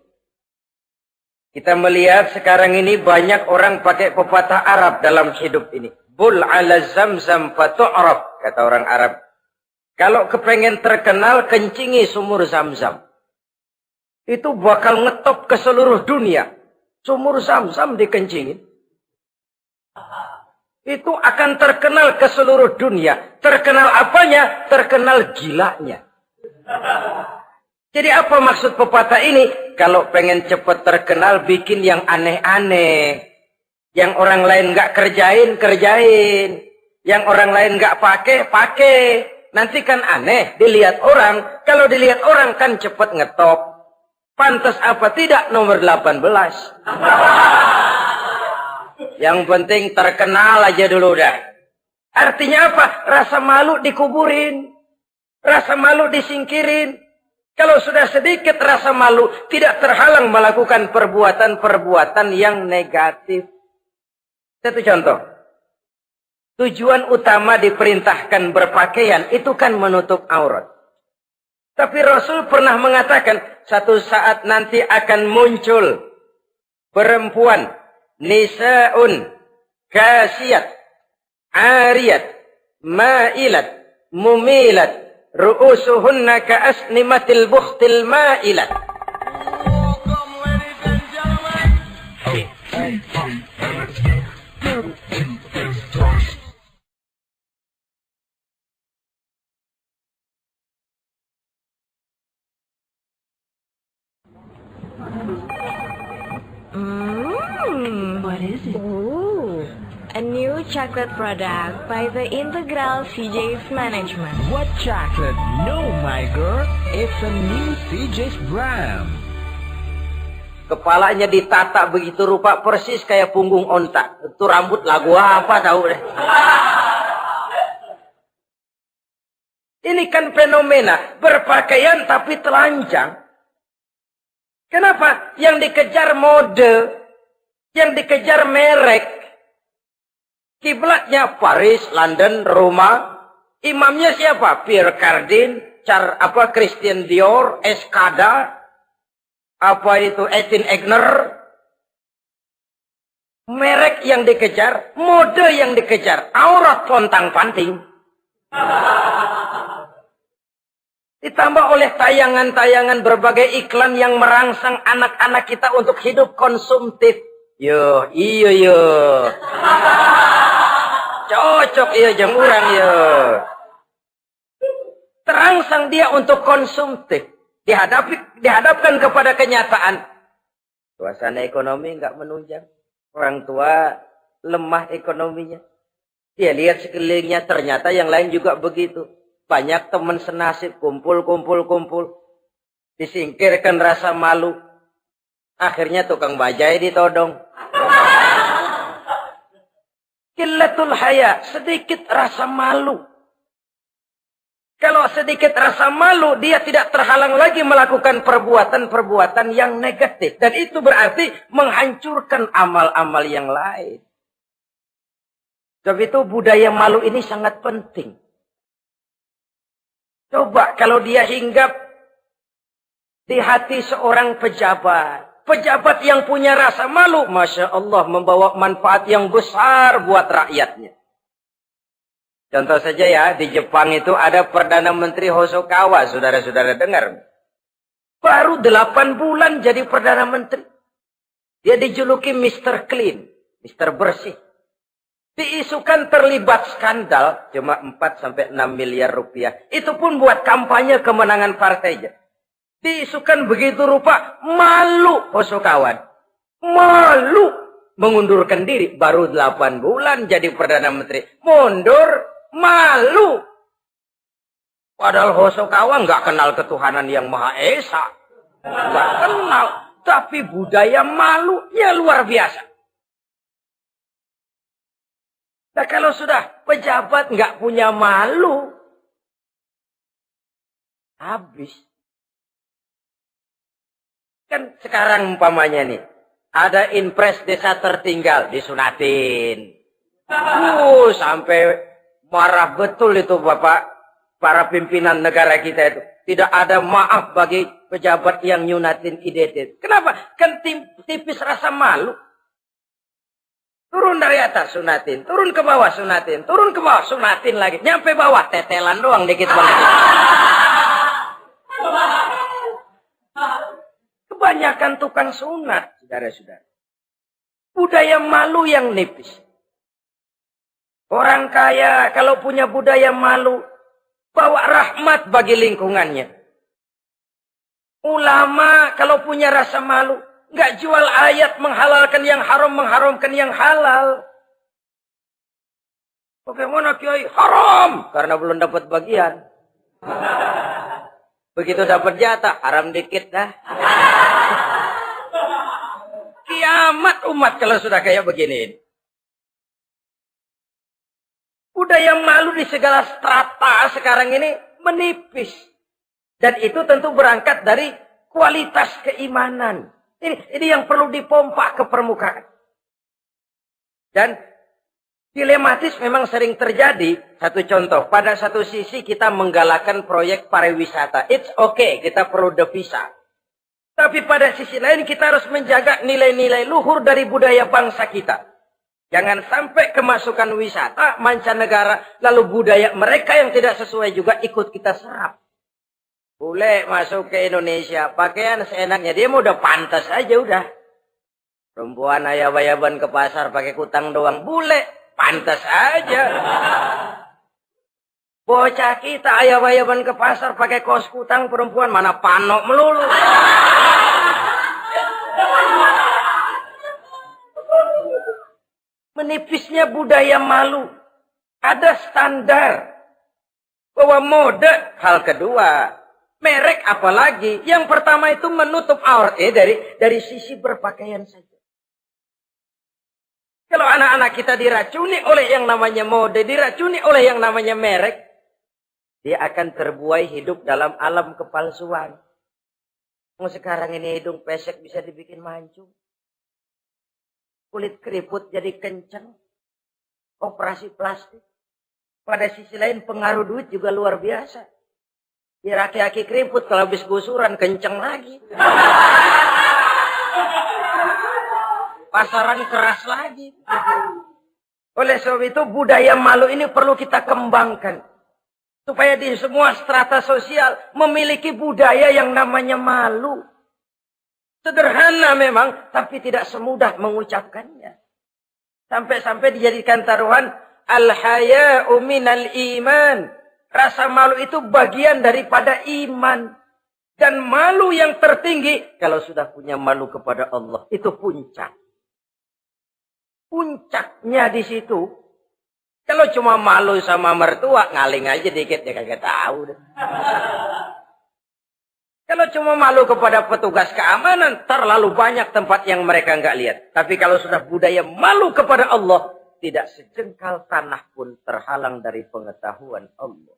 Kita melihat sekarang ini banyak orang pakai pepatah Arab dalam hidup ini. Bul ala zamzam fatu'raf, kata orang Arab. Kalau kepengen terkenal, kencingi sumur Zamzam. Itu bakal ngetop ke seluruh dunia. Sumur Zamzam dikencingin. Itu akan terkenal ke seluruh dunia. Terkenal apanya? Terkenal gilanya. Jadi apa maksud pepatah ini? Kalau pengen cepat terkenal, bikin yang aneh-aneh. Yang orang lain nggak kerjain, kerjain. Yang orang lain nggak pakai, pakai. Nanti kan aneh, dilihat orang. Kalau dilihat orang kan cepat ngetop. Pantas apa tidak nomor 18. Yang penting terkenal aja dulu dah. Artinya apa? Rasa malu dikuburin. Rasa malu disingkirin. Kalau sudah sedikit rasa malu, tidak terhalang melakukan perbuatan-perbuatan yang negatif. Satu contoh. Tujuan utama diperintahkan berpakaian itu kan menutup aurat. Tapi Rasul pernah mengatakan, satu saat nanti akan muncul perempuan nisa'un kasiyat, ariyat, ma'ilat, mumilat, ru'usuhunna ka'asnimatil bukhtil ma'ilat. What is it? Ooh, a new chocolate product by the Integral CJ's Management. What chocolate? No, my girl. It's a new CJ's brand. Kepalanya ditata begitu rupa persis kayak punggung onta. Itu rambut lagu apa tahu deh. Ini kan fenomena berpakaian tapi telanjang. Kenapa? Yang dikejar mode, yang dikejar merek. Kiblatnya Paris, London, Roma. Imamnya siapa? Pierre Cardin, Christian Dior, Escada, Etienne Egner. Merek yang dikejar, mode yang dikejar, aurat pontang-panting. Ditambah oleh tayangan-tayangan berbagai iklan yang merangsang anak-anak kita untuk hidup konsumtif. Yo, iyo yo. Cocok iya jeng urang yo. Terangsang dia untuk konsumtif. Dihadapkan kepada kenyataan. Suasana ekonomi nggak menunjang. Orang tua lemah ekonominya. Dia lihat sekelilingnya ternyata yang lain juga begitu. Banyak teman senasib kumpul. Disingkirkan rasa malu. Akhirnya tukang bajai ditodong. Qillatul haya, sedikit rasa malu. Kalau sedikit rasa malu, dia tidak terhalang lagi melakukan perbuatan-perbuatan yang negatif. Dan itu berarti menghancurkan amal-amal yang lain. Sebab itu budaya malu ini sangat penting. Coba kalau dia hinggap di hati seorang pejabat. Pejabat yang punya rasa malu, Masya Allah, membawa manfaat yang besar buat rakyatnya. Contoh saja ya, di Jepang itu ada Perdana Menteri Hosokawa, saudara-saudara dengar. Baru 8 bulan jadi Perdana Menteri. Dia dijuluki Mr. Clean, Mr. Bersih. Diisukan terlibat skandal, cuma 4-6 miliar rupiah. Itu pun buat kampanye kemenangan partainya. Diisukan begitu rupa, malu Hosokawa. Malu mengundurkan diri, baru 8 bulan jadi Perdana Menteri. Mundur. Malu. Padahal Hosokawa nggak kenal ketuhanan yang Maha Esa. Nggak kenal. Tapi budaya malunya luar biasa. Nah kalau sudah pejabat nggak punya malu. Habis. Kan sekarang umpamanya nih. Ada impres desa tertinggal. Disunatin. Sampai marah betul itu Bapak, para pimpinan negara kita itu. Tidak ada maaf bagi pejabat yang nyunatin IDT. Kenapa? Kan tipis rasa malu. Turun dari atas sunatin, turun ke bawah sunatin, turun ke bawah sunatin lagi. Nyampe bawah tetelan doang dikit banget. Kebanyakan tukang sunat, saudara-saudara. Budaya malu yang nipis. Orang kaya kalau punya budaya malu, bawa rahmat bagi lingkungannya. Ulama kalau punya rasa malu, nggak jual ayat menghalalkan yang haram, mengharamkan yang halal. Bagaimana Kiai? Haram! Karena belum dapat bagian. Begitu dapat jatah, haram dikit dah. Kiamat umat kalau sudah kayak begini. Budaya malu di segala strata sekarang ini menipis. Dan itu tentu berangkat dari kualitas keimanan. Ini yang perlu dipompa ke permukaan. Dan dilematis memang sering terjadi. Satu contoh, pada satu sisi kita menggalakkan proyek pariwisata. It's okay, kita perlu devisa. Tapi pada sisi lain kita harus menjaga nilai-nilai luhur dari budaya bangsa kita. Jangan sampai kemasukan wisata mancanegara, lalu budaya mereka yang tidak sesuai juga ikut kita serap. Boleh masuk ke Indonesia, pakaian seenaknya, dia mau udah pantas aja udah. Perempuan ayab-ayaban ke pasar pakai kutang doang, boleh, pantas aja. Bocah kita ayab-ayaban ke pasar pakai kos kutang, perempuan mana panok melulu. Menipisnya budaya malu. Ada standar. Bahwa mode, hal kedua. Merek apalagi. Yang pertama itu menutup aurat. Dari sisi berpakaian saja. Kalau anak-anak kita diracuni oleh yang namanya mode, diracuni oleh yang namanya merek, dia akan terbuai hidup dalam alam kepalsuan. Sekarang ini hidung pesek bisa dibikin mancung. Kulit keriput jadi kencang. Operasi plastik. Pada sisi lain pengaruh duit juga luar biasa. Ya aki-aki keriput kalau habis gusuran kencang lagi. Pasaran keras lagi. Oleh sebab itu budaya malu ini perlu kita kembangkan. Supaya di semua strata sosial memiliki budaya yang namanya malu. Sederhana memang, tapi tidak semudah mengucapkannya. Sampai-sampai dijadikan taruhan, al-haya'u minal iman. Rasa malu itu bagian daripada iman. Dan malu yang tertinggi, kalau sudah punya malu kepada Allah, itu puncak. Puncaknya di situ. Kalau cuma malu sama mertua, ngaling aja dikit, dia kagak tahu. Kalau cuma malu kepada petugas keamanan, terlalu banyak tempat yang mereka nggak lihat. Tapi kalau sudah budaya malu kepada Allah, tidak sejengkal tanah pun terhalang dari pengetahuan Allah.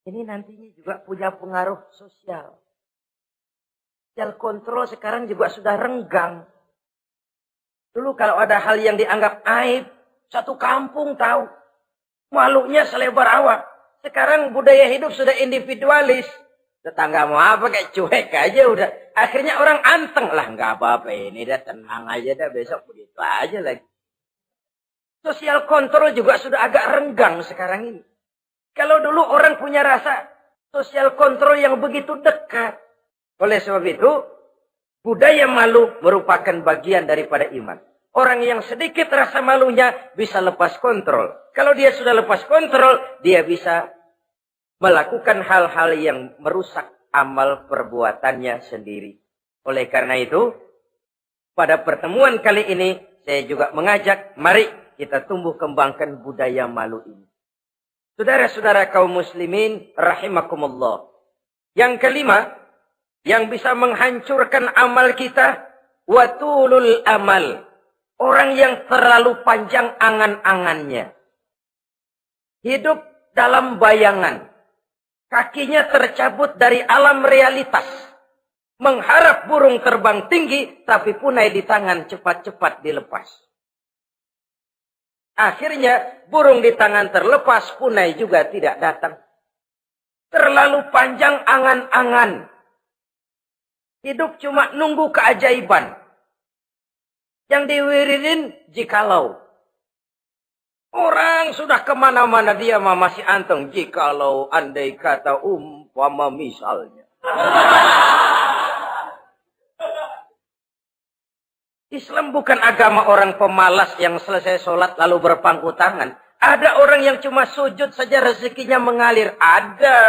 Ini nantinya juga punya pengaruh sosial. Sosial kontrol sekarang juga sudah renggang. Dulu kalau ada hal yang dianggap aib, satu kampung tahu. Malunya selebar awak. Sekarang budaya hidup sudah individualis. Tetangga mau apa kayak cuek aja udah. Akhirnya orang anteng lah. Nggak apa-apa ini dah tenang aja dah. Besok begitu aja lagi. Sosial kontrol juga sudah agak renggang sekarang ini. Kalau dulu orang punya rasa sosial kontrol yang begitu dekat. Oleh sebab itu, budaya malu merupakan bagian daripada iman. Orang yang sedikit rasa malunya bisa lepas kontrol. Kalau dia sudah lepas kontrol, dia bisa melakukan hal-hal yang merusak amal perbuatannya sendiri. Oleh karena itu, pada pertemuan kali ini, saya juga mengajak, mari kita tumbuh kembangkan budaya malu ini. Saudara-saudara kaum muslimin, rahimakumullah. Yang kelima, yang bisa menghancurkan amal kita, watulul amal. Orang yang terlalu panjang angan-angannya. Hidup dalam bayangan. Kakinya tercabut dari alam realitas. Mengharap burung terbang tinggi, tapi punai di tangan cepat-cepat dilepas. Akhirnya burung di tangan terlepas, punai juga tidak datang. Terlalu panjang angan-angan. Hidup cuma nunggu keajaiban. Yang diwiridin jikalau. Orang sudah kemana-mana dia masih anteng. Jikalau andai kata umpama misalnya. Islam bukan agama orang pemalas yang selesai sholat lalu berpangku tangan. Ada orang yang cuma sujud saja rezekinya mengalir. Ada.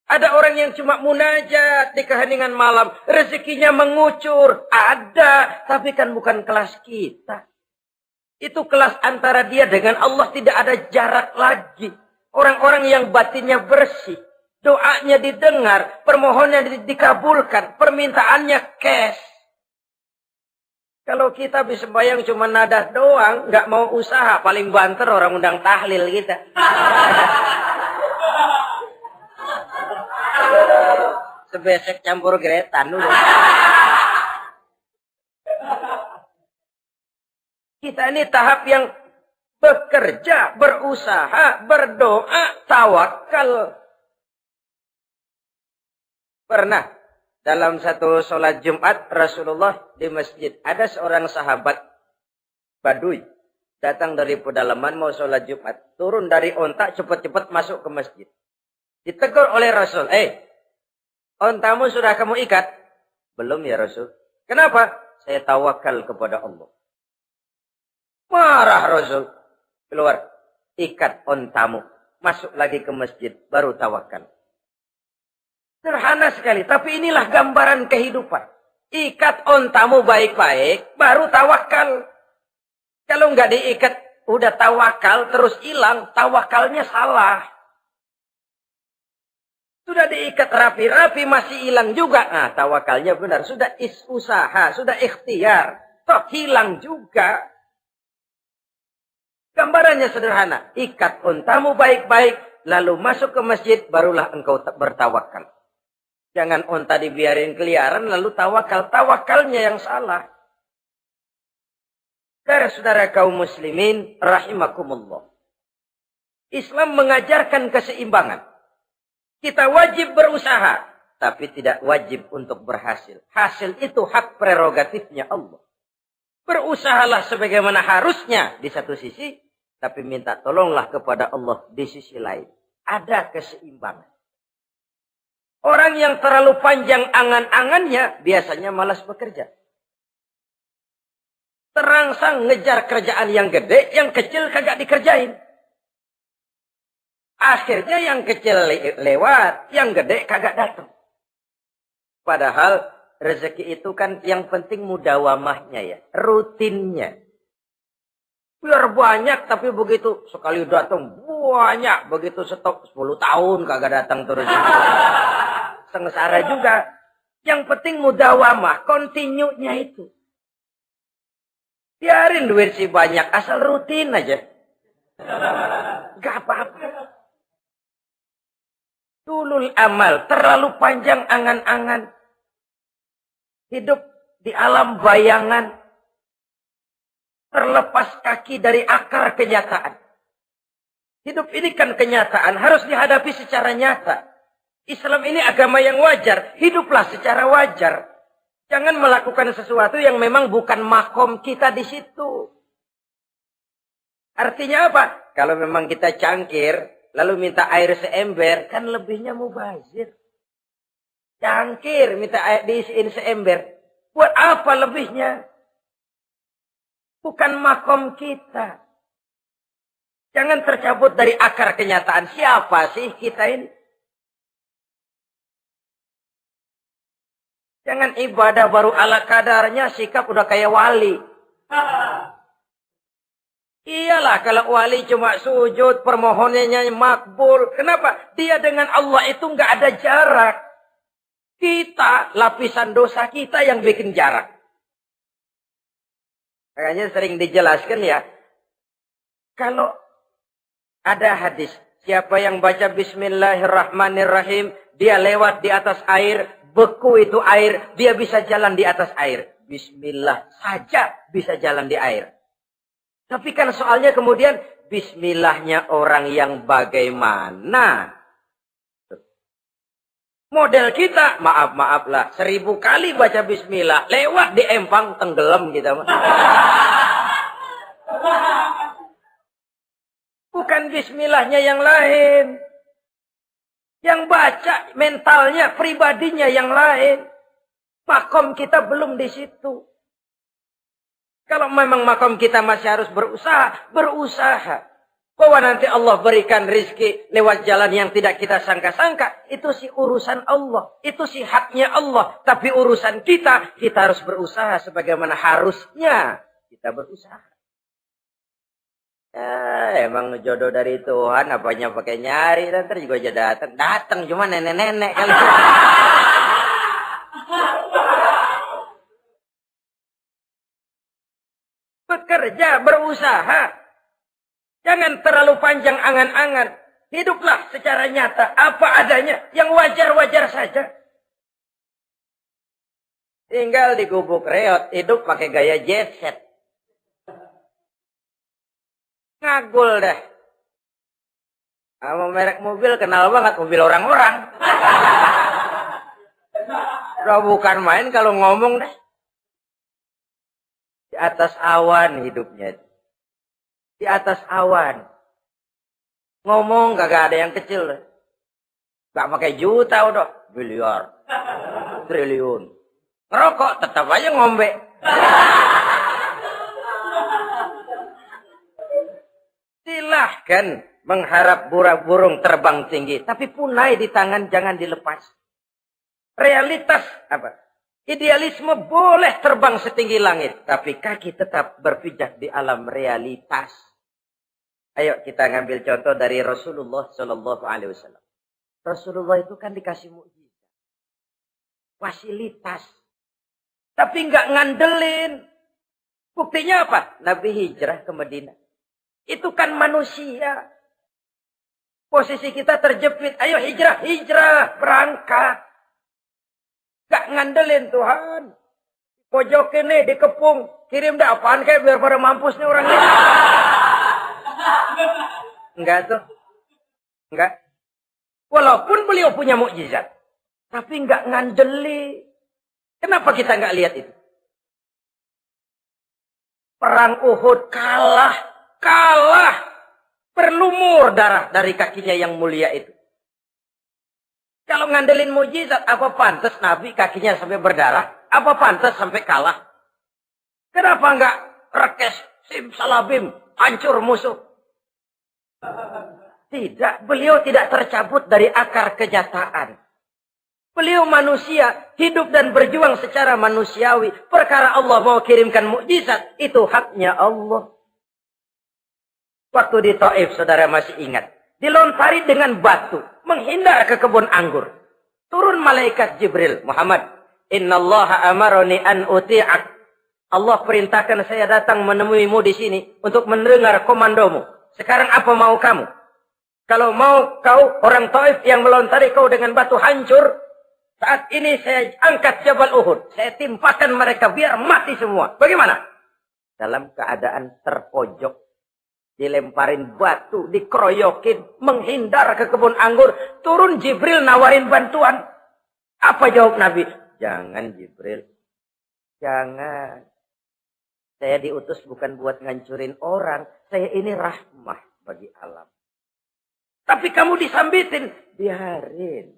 Ada orang yang cuma munajat di keheningan malam. Rezekinya mengucur. Ada. Tapi kan bukan kelas kita. Itu kelas antara dia dengan Allah, tidak ada jarak lagi. Orang-orang yang batinnya bersih. Doanya didengar. Permohonannya dikabulkan. Permintaannya cash. Kalau kita bisa bayang cuma nada doang, nggak mau usaha, paling banter orang undang tahlil kita. Sebesek campur geretan dulu. Kita ini tahap yang bekerja, berusaha, berdoa, tawakal. Pernah dalam satu sholat Jumat Rasulullah di masjid. Ada seorang sahabat Baduy. Datang dari pedalaman mau sholat Jumat. Turun dari onta cepat-cepat masuk ke masjid. Ditegur oleh Rasul. Ontamu sudah kamu ikat? Belum ya Rasul. Kenapa? Saya tawakal kepada Allah. Marah Rasul. Keluar. Ikat ontamu. Masuk lagi ke masjid. Baru tawakal. Sederhana sekali, tapi inilah gambaran kehidupan. Ikat ontamu baik-baik, baru tawakal. Kalau nggak diikat, udah tawakal, terus hilang, tawakalnya salah. Sudah diikat rapi-rapi, masih hilang juga. Nah, tawakalnya benar. Sudah usaha, sudah ikhtiar. Toh hilang juga. Gambarannya sederhana. Ikat ontamu baik-baik, lalu masuk ke masjid, barulah engkau bertawakal. Jangan onta dibiarin keliaran lalu tawakal. Tawakalnya yang salah. Saudara kaum muslimin rahimakumullah. Islam mengajarkan keseimbangan. Kita wajib berusaha. Tapi tidak wajib untuk berhasil. Hasil itu hak prerogatifnya Allah. Berusahalah sebagaimana harusnya di satu sisi. Tapi minta tolonglah kepada Allah di sisi lain. Ada keseimbangan. Orang yang terlalu panjang angan-angannya biasanya malas bekerja. Terangsang ngejar kerjaan yang gede, yang kecil kagak dikerjain. Akhirnya yang kecil lewat, yang gede kagak datang. Padahal rezeki itu kan yang penting mudawamahnya ya, rutinnya. Biar banyak tapi begitu sekali datang banyak, begitu stok 10 tahun kagak datang terus. Sengsara juga. Yang penting mudawamah, continue-nya itu. Biarin duit sih banyak, asal rutin aja. Gak apa-apa. Tulul amal, terlalu panjang angan-angan. Hidup di alam bayangan. Terlepas kaki dari akar kenyataan. Hidup ini kan kenyataan, harus dihadapi secara nyata. Islam ini agama yang wajar. Hiduplah secara wajar. Jangan melakukan sesuatu yang memang bukan makom kita di situ. Artinya apa? Kalau memang kita cangkir, lalu minta air seember, kan lebihnya mubazir. Cangkir minta air diisiin seember. Buat apa lebihnya? Bukan makom kita. Jangan tercabut dari akar kenyataan. Siapa sih kita ini? Jangan ibadah baru ala kadarnya, sikap udah kayak wali. Iyalah kalau wali cuma sujud, permohonannya makbul. Kenapa? Dia dengan Allah itu nggak ada jarak. Kita, lapisan dosa kita yang bikin jarak. Makanya sering dijelaskan ya. Kalau ada hadis, siapa yang baca Bismillahirrahmanirrahim, dia lewat di atas air, beku itu air, dia bisa jalan di atas air. Bismillah saja bisa jalan di air. Tapi kan soalnya kemudian, Bismillahnya orang yang bagaimana? Model kita, maaf lah, 1000 kali baca Bismillah, lewat di empang, tenggelam kita. Bukan Bismillahnya yang lain. Yang baca mentalnya, pribadinya yang lain. Makom kita belum di situ. Kalau memang makom kita masih harus berusaha. Bahwa nanti Allah berikan rizki lewat jalan yang tidak kita sangka-sangka. Itu sih urusan Allah. Itu sih haknya Allah. Tapi urusan kita harus berusaha sebagaimana harusnya kita berusaha. Ya, emang jodoh dari Tuhan, apanya pakai nyari, nanti juga aja datang cuma nenek-nenek kali. Bekerja, berusaha. Jangan terlalu panjang angan-angan. Hiduplah secara nyata, apa adanya, yang wajar-wajar saja. Tinggal di gubuk reot, hidup pakai gaya jet set. Ngagul dah. Sama merek mobil kenal banget, mobil orang-orang. Udah bukan main kalau ngomong dah. Di atas awan hidupnya. Di atas awan. Ngomong kagak ada yang kecil. Gak pakai juta udah. Miliar. Triliun. Ngerokok tetap aja ngombe. Silahkan mengharap burung terbang tinggi. Tapi punai di tangan jangan dilepas. Realitas apa? Idealisme boleh terbang setinggi langit. Tapi kaki tetap berpijak di alam realitas. Ayo kita ngambil contoh dari Rasulullah SAW. Rasulullah itu kan dikasih mukjizat. Fasilitas. Tapi nggak ngandelin. Buktinya apa? Nabi hijrah ke Madinah. Itu kan manusia. Posisi kita terjepit. Ayo hijrah, berangkat. Gak ngandelin Tuhan. Pojok ini dikepung. Kirim dah apaan kayak biar pada mampus nih orang ini. Enggak tuh. Enggak. Walaupun beliau punya mukjizat. Tapi enggak ngandeli. Kenapa kita enggak lihat itu? Perang Uhud kalah. Berlumur darah dari kakinya yang mulia itu. Kalau ngandelin mujizat, apa pantas Nabi kakinya sampai berdarah? Apa pantas sampai kalah? Kenapa enggak rekes, simsalabim, hancur musuh? Tidak, beliau tidak tercabut dari akar kenyataan. Beliau manusia, hidup dan berjuang secara manusiawi. Perkara Allah mau kirimkan mukjizat, itu haknya Allah. Waktu di Taif, saudara masih ingat. Dilontari dengan batu. Menghindar ke kebun anggur. Turun malaikat Jibril. Muhammad. Innallaha amaroni an uti'ak. Allah perintahkan saya datang menemuimu di sini. Untuk mendengar komandomu. Sekarang apa mau kamu? Kalau mau kau orang Taif yang melontari kau dengan batu hancur. Saat ini saya angkat Jabal Uhud. Saya timpakan mereka biar mati semua. Bagaimana? Dalam keadaan terpojok. Dilemparin batu, dikeroyokin, menghindar ke kebun anggur. Turun Jibril nawarin bantuan. Apa jawab Nabi? Jangan Jibril. Jangan. Saya diutus bukan buat ngancurin orang. Saya ini rahmah bagi alam. Tapi kamu disambitin. Biarin.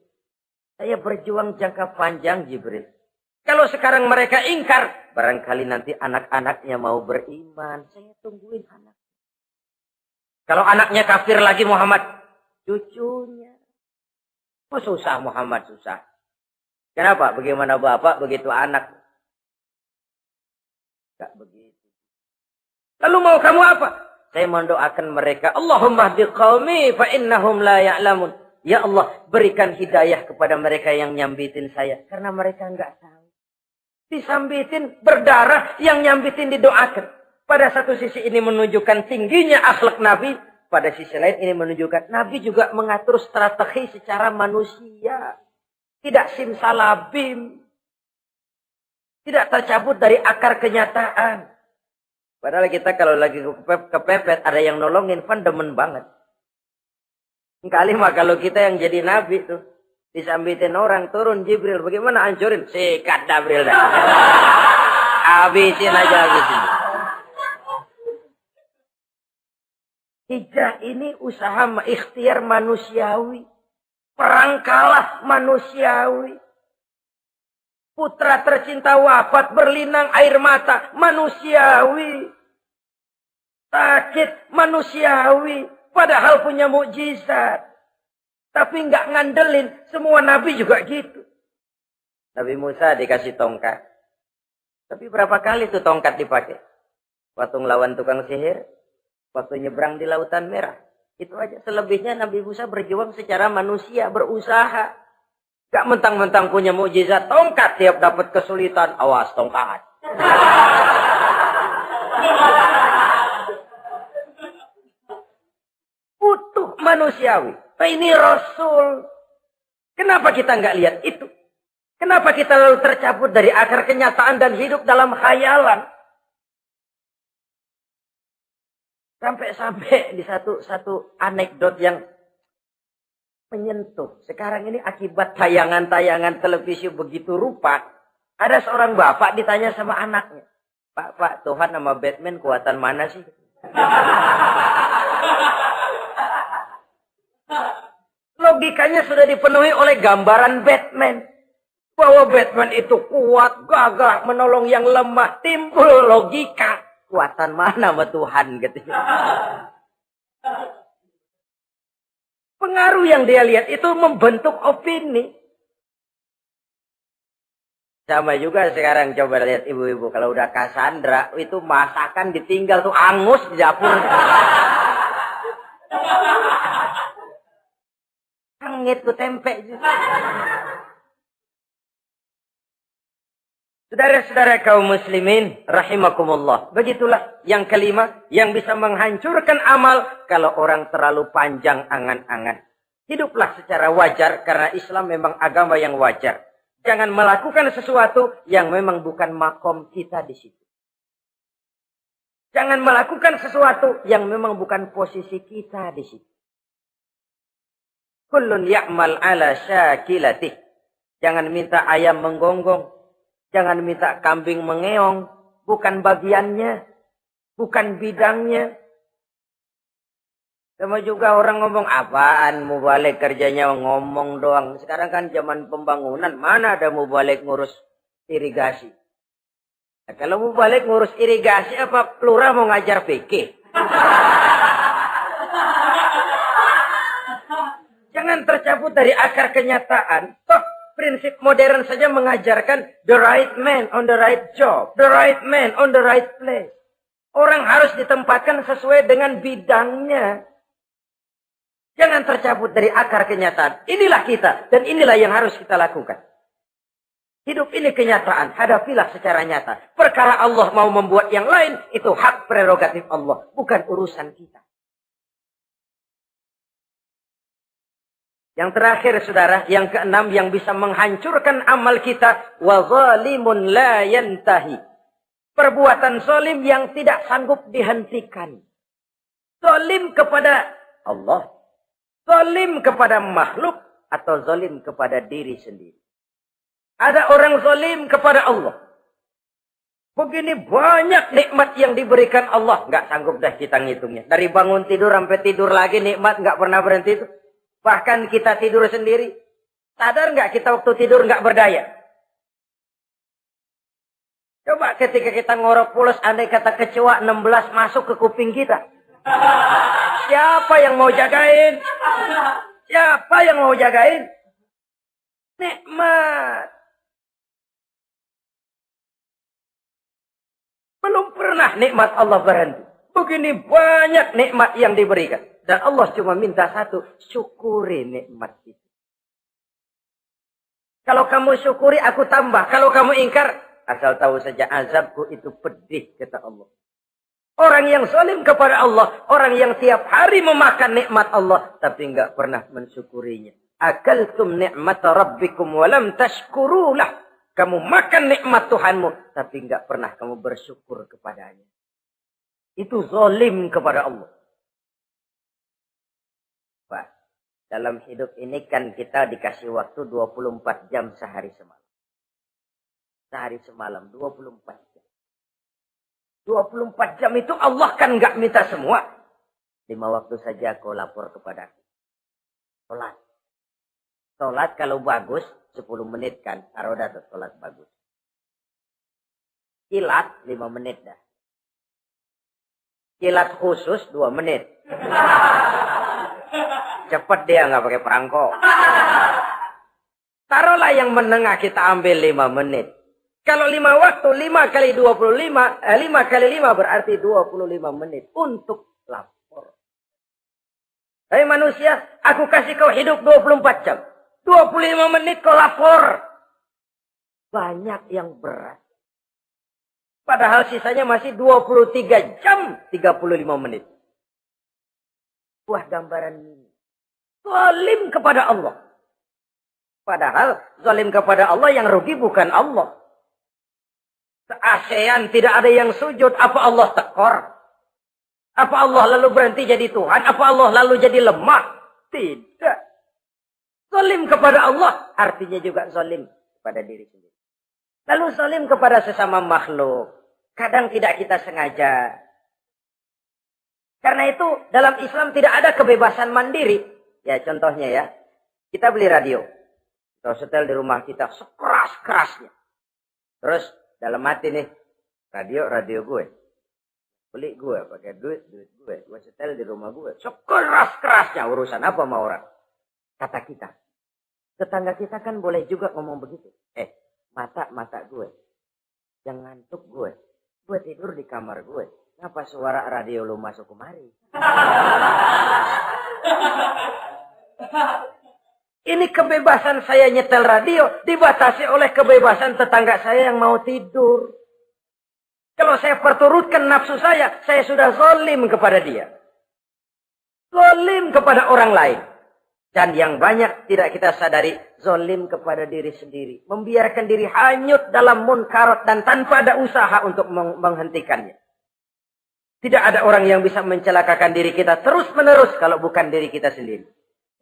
Saya berjuang jangka panjang, Jibril. Kalau sekarang mereka ingkar, barangkali nanti anak-anaknya mau beriman. Saya tungguin anak. Kalau anaknya kafir lagi Muhammad, cucunya. Oh susah Muhammad, susah. Kenapa? Bagaimana bapak, begitu anak. Gak begitu. Lalu mau kamu apa? Saya mendoakan mereka. Allahumma hdi qaumi fa innahum la ya'lamun. Ya Allah, berikan hidayah kepada mereka yang nyambitin saya. Karena mereka enggak tahu. Disambitin, berdarah, yang nyambitin didoakan. Pada satu sisi ini menunjukkan tingginya akhlak Nabi. Pada sisi lain ini menunjukkan Nabi juga mengatur strategi secara manusia. Tidak simsalabim. Tidak tercabut dari akar kenyataan. Padahal kita kalau lagi kepepet, ada yang nolongin, kan demen banget. Kali mah kalau kita yang jadi Nabi tuh. Disambitin orang, turun Jibril. Bagaimana hancurin? Sikat Jibril dah. Habisin aja, habisin. Hijrah ini usaha ikhtiar manusiawi. Perang kalah manusiawi. Putra tercinta wafat berlinang air mata manusiawi. Sakit manusiawi. Padahal punya mukjizat. Tapi nggak ngandelin. Semua nabi juga gitu. Nabi Musa dikasih tongkat. Tapi berapa kali tuh tongkat dipakai? Waktu ngelawan tukang sihir. Waktu nyebrang di Lautan Merah. Itu aja. Selebihnya Nabi Musa berjuang secara manusia. Berusaha. Gak mentang-mentang punya mukjizat. Tongkat tiap dapat kesulitan. Awas tongkat. Utuh manusiawi. Nah, ini Rasul. Kenapa kita nggak lihat itu? Kenapa kita lalu tercabut dari akar kenyataan dan hidup dalam khayalan? Sampai di satu anekdot yang menyentuh. Sekarang ini akibat tayangan-tayangan televisi begitu rupa. Ada seorang bapak ditanya sama anaknya. Pak, Tuhan sama Batman kuatan mana sih? Logikanya sudah dipenuhi oleh gambaran Batman. Bahwa Batman itu kuat, gagah, menolong yang lemah. Timbul logika. Kuatan mana sama Tuhan? Gitu. Pengaruh yang dia lihat itu membentuk opini. Sama juga sekarang coba lihat ibu-ibu. Kalau udah Cassandra, itu masakan ditinggal tuh angus di dapur. Angit tuh tempe juga. Saudara-saudara kaum muslimin rahimakumullah. Begitulah yang kelima yang bisa menghancurkan amal kalau orang terlalu panjang angan-angan. Hiduplah secara wajar karena Islam memang agama yang wajar. Jangan melakukan sesuatu yang memang bukan makom kita di situ. Jangan melakukan sesuatu yang memang bukan posisi kita di situ. Kullun ya'mal ala syakilatih. Jangan minta ayam menggonggong. Jangan minta kambing mengeong. Bukan bagiannya. Bukan bidangnya. Sama juga orang ngomong, apaan mubalik kerjanya ngomong doang. Sekarang kan zaman pembangunan. Mana ada mubalik ngurus irigasi. Nah, kalau mubalik ngurus irigasi, apa lurah mau ngajar fikih? Jangan tercabut dari akar kenyataan. Toh prinsip modern saja mengajarkan the right man on the right job. The right man on the right place. Orang harus ditempatkan sesuai dengan bidangnya. Jangan tercabut dari akar kenyataan. Inilah kita dan inilah yang harus kita lakukan. Hidup ini kenyataan. Hadapilah secara nyata. Perkara Allah mau membuat yang lain, itu hak prerogatif Allah. Bukan urusan kita. Yang terakhir saudara, yang keenam yang bisa menghancurkan amal kita. Wa zalimun la yantahi. Perbuatan zalim yang tidak sanggup dihentikan. Zalim kepada Allah. Zalim kepada makhluk. Atau zalim kepada diri sendiri. Ada orang zalim kepada Allah. Begini banyak nikmat yang diberikan Allah. Nggak sanggup dah kita ngitungnya. Dari bangun tidur sampai tidur lagi nikmat nggak pernah berhenti itu. Bahkan kita tidur sendiri. Sadar nggak kita waktu tidur nggak berdaya? Coba ketika kita ngorok pulas, andai kata kecoa 16 masuk ke kuping kita. Siapa yang mau jagain? Siapa yang mau jagain? Nikmat. Belum pernah nikmat Allah berhenti. Begini banyak nikmat yang diberikan. Dan Allah cuma minta satu. Syukuri nikmat itu. Kalau kamu syukuri, aku tambah. Kalau kamu ingkar, asal tahu saja azabku itu pedih, kata Allah. Orang yang zalim kepada Allah. Orang yang tiap hari memakan nikmat Allah. Tapi enggak pernah mensyukurinya. Akaltum ni'mata rabbikum walam tashkurulah. Kamu makan nikmat Tuhanmu, tapi enggak pernah kamu bersyukur kepadanya. Itu zalim kepada Allah. Pak, dalam hidup ini kan kita dikasih waktu 24 jam sehari semalam. Sehari semalam, 24 jam. 24 jam itu Allah kan enggak minta semua. 5 waktu saja kau lapor kepadaku. Sholat. Sholat kalau bagus, 10 menit kan. Taruh dah sholat bagus. Kilat 5 menit dah. Kilat khusus 2 menit. Cepat dia nggak pakai perangko. Taruhlah yang menengah kita ambil 5 menit. Kalau 5 waktu, 5 kali 25, 5 kali 5 berarti 25 menit untuk lapor. Hei manusia, aku kasih kau hidup 24 jam. 25 menit kau lapor. Banyak yang berat. Padahal sisanya masih 23 jam 35 menit. Wah, gambaran ini. Zalim kepada Allah. Padahal zalim kepada Allah yang rugi bukan Allah. Se-ASEAN tidak ada yang sujud. Apa Allah tekor? Apa Allah lalu berhenti jadi Tuhan? Apa Allah lalu jadi lemah? Tidak. Zalim kepada Allah artinya juga zalim kepada diri sendiri. Lalu zalim kepada sesama makhluk. Kadang tidak kita sengaja. Karena itu dalam Islam tidak ada kebebasan mandiri. Ya contohnya ya. Kita beli radio. Kita setel di rumah kita sekeras-kerasnya. Terus dalam hati nih. Radio gue. Beli gue pakai duit gue. Gue setel di rumah gue. Sekeras-kerasnya urusan apa sama orang. Kata kita. Tetangga kita kan boleh juga ngomong begitu. Mata gue. Yang ngantuk gue. Gue tidur di kamar gue. Kenapa suara radio lu masuk kemari? Ini kebebasan saya nyetel radio. Dibatasi oleh kebebasan tetangga saya yang mau tidur. Kalau saya perturutkan nafsu saya sudah zalim kepada dia. Zalim kepada orang lain. Dan yang banyak tidak kita sadari, zalim kepada diri sendiri. Membiarkan diri hanyut dalam munkarat dan tanpa ada usaha untuk menghentikannya. Tidak ada orang yang bisa mencelakakan diri kita terus-menerus kalau bukan diri kita sendiri.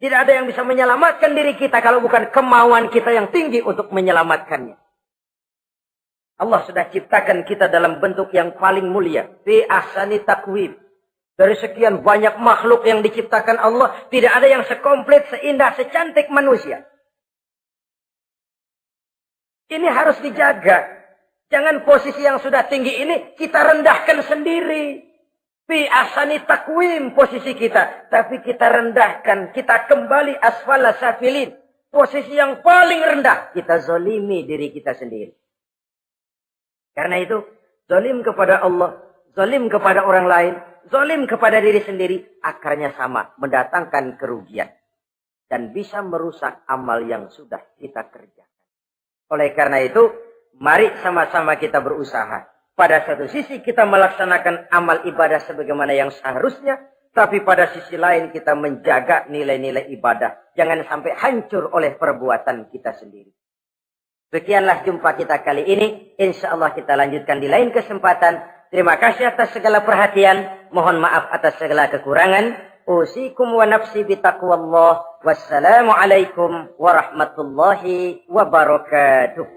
Tidak ada yang bisa menyelamatkan diri kita kalau bukan kemauan kita yang tinggi untuk menyelamatkannya. Allah sudah ciptakan kita dalam bentuk yang paling mulia. Fi ahsani taqwim. Dari sekian banyak makhluk yang diciptakan Allah, tidak ada yang sekomplit, seindah, secantik manusia. Ini harus dijaga. Jangan posisi yang sudah tinggi ini kita rendahkan sendiri. Fi ahsani taqwim posisi kita. Tapi kita rendahkan, kita kembali asfala safilin. Posisi yang paling rendah, kita zalimi diri kita sendiri. Karena itu, zalim kepada Allah, zalim kepada orang lain, zalim kepada diri sendiri, akarnya sama, mendatangkan kerugian. Dan bisa merusak amal yang sudah kita kerjakan. Oleh karena itu, mari sama-sama kita berusaha. Pada satu sisi kita melaksanakan amal ibadah sebagaimana yang seharusnya. Tapi pada sisi lain kita menjaga nilai-nilai ibadah. Jangan sampai hancur oleh perbuatan kita sendiri. Sekianlah jumpa kita kali ini. Insya Allah kita lanjutkan di lain kesempatan. Terima kasih atas segala perhatian. Mohon maaf atas segala kekurangan. Usikum wa nafsi bitaqwallah. Wassalamualaikum warahmatullahi wabarakatuh.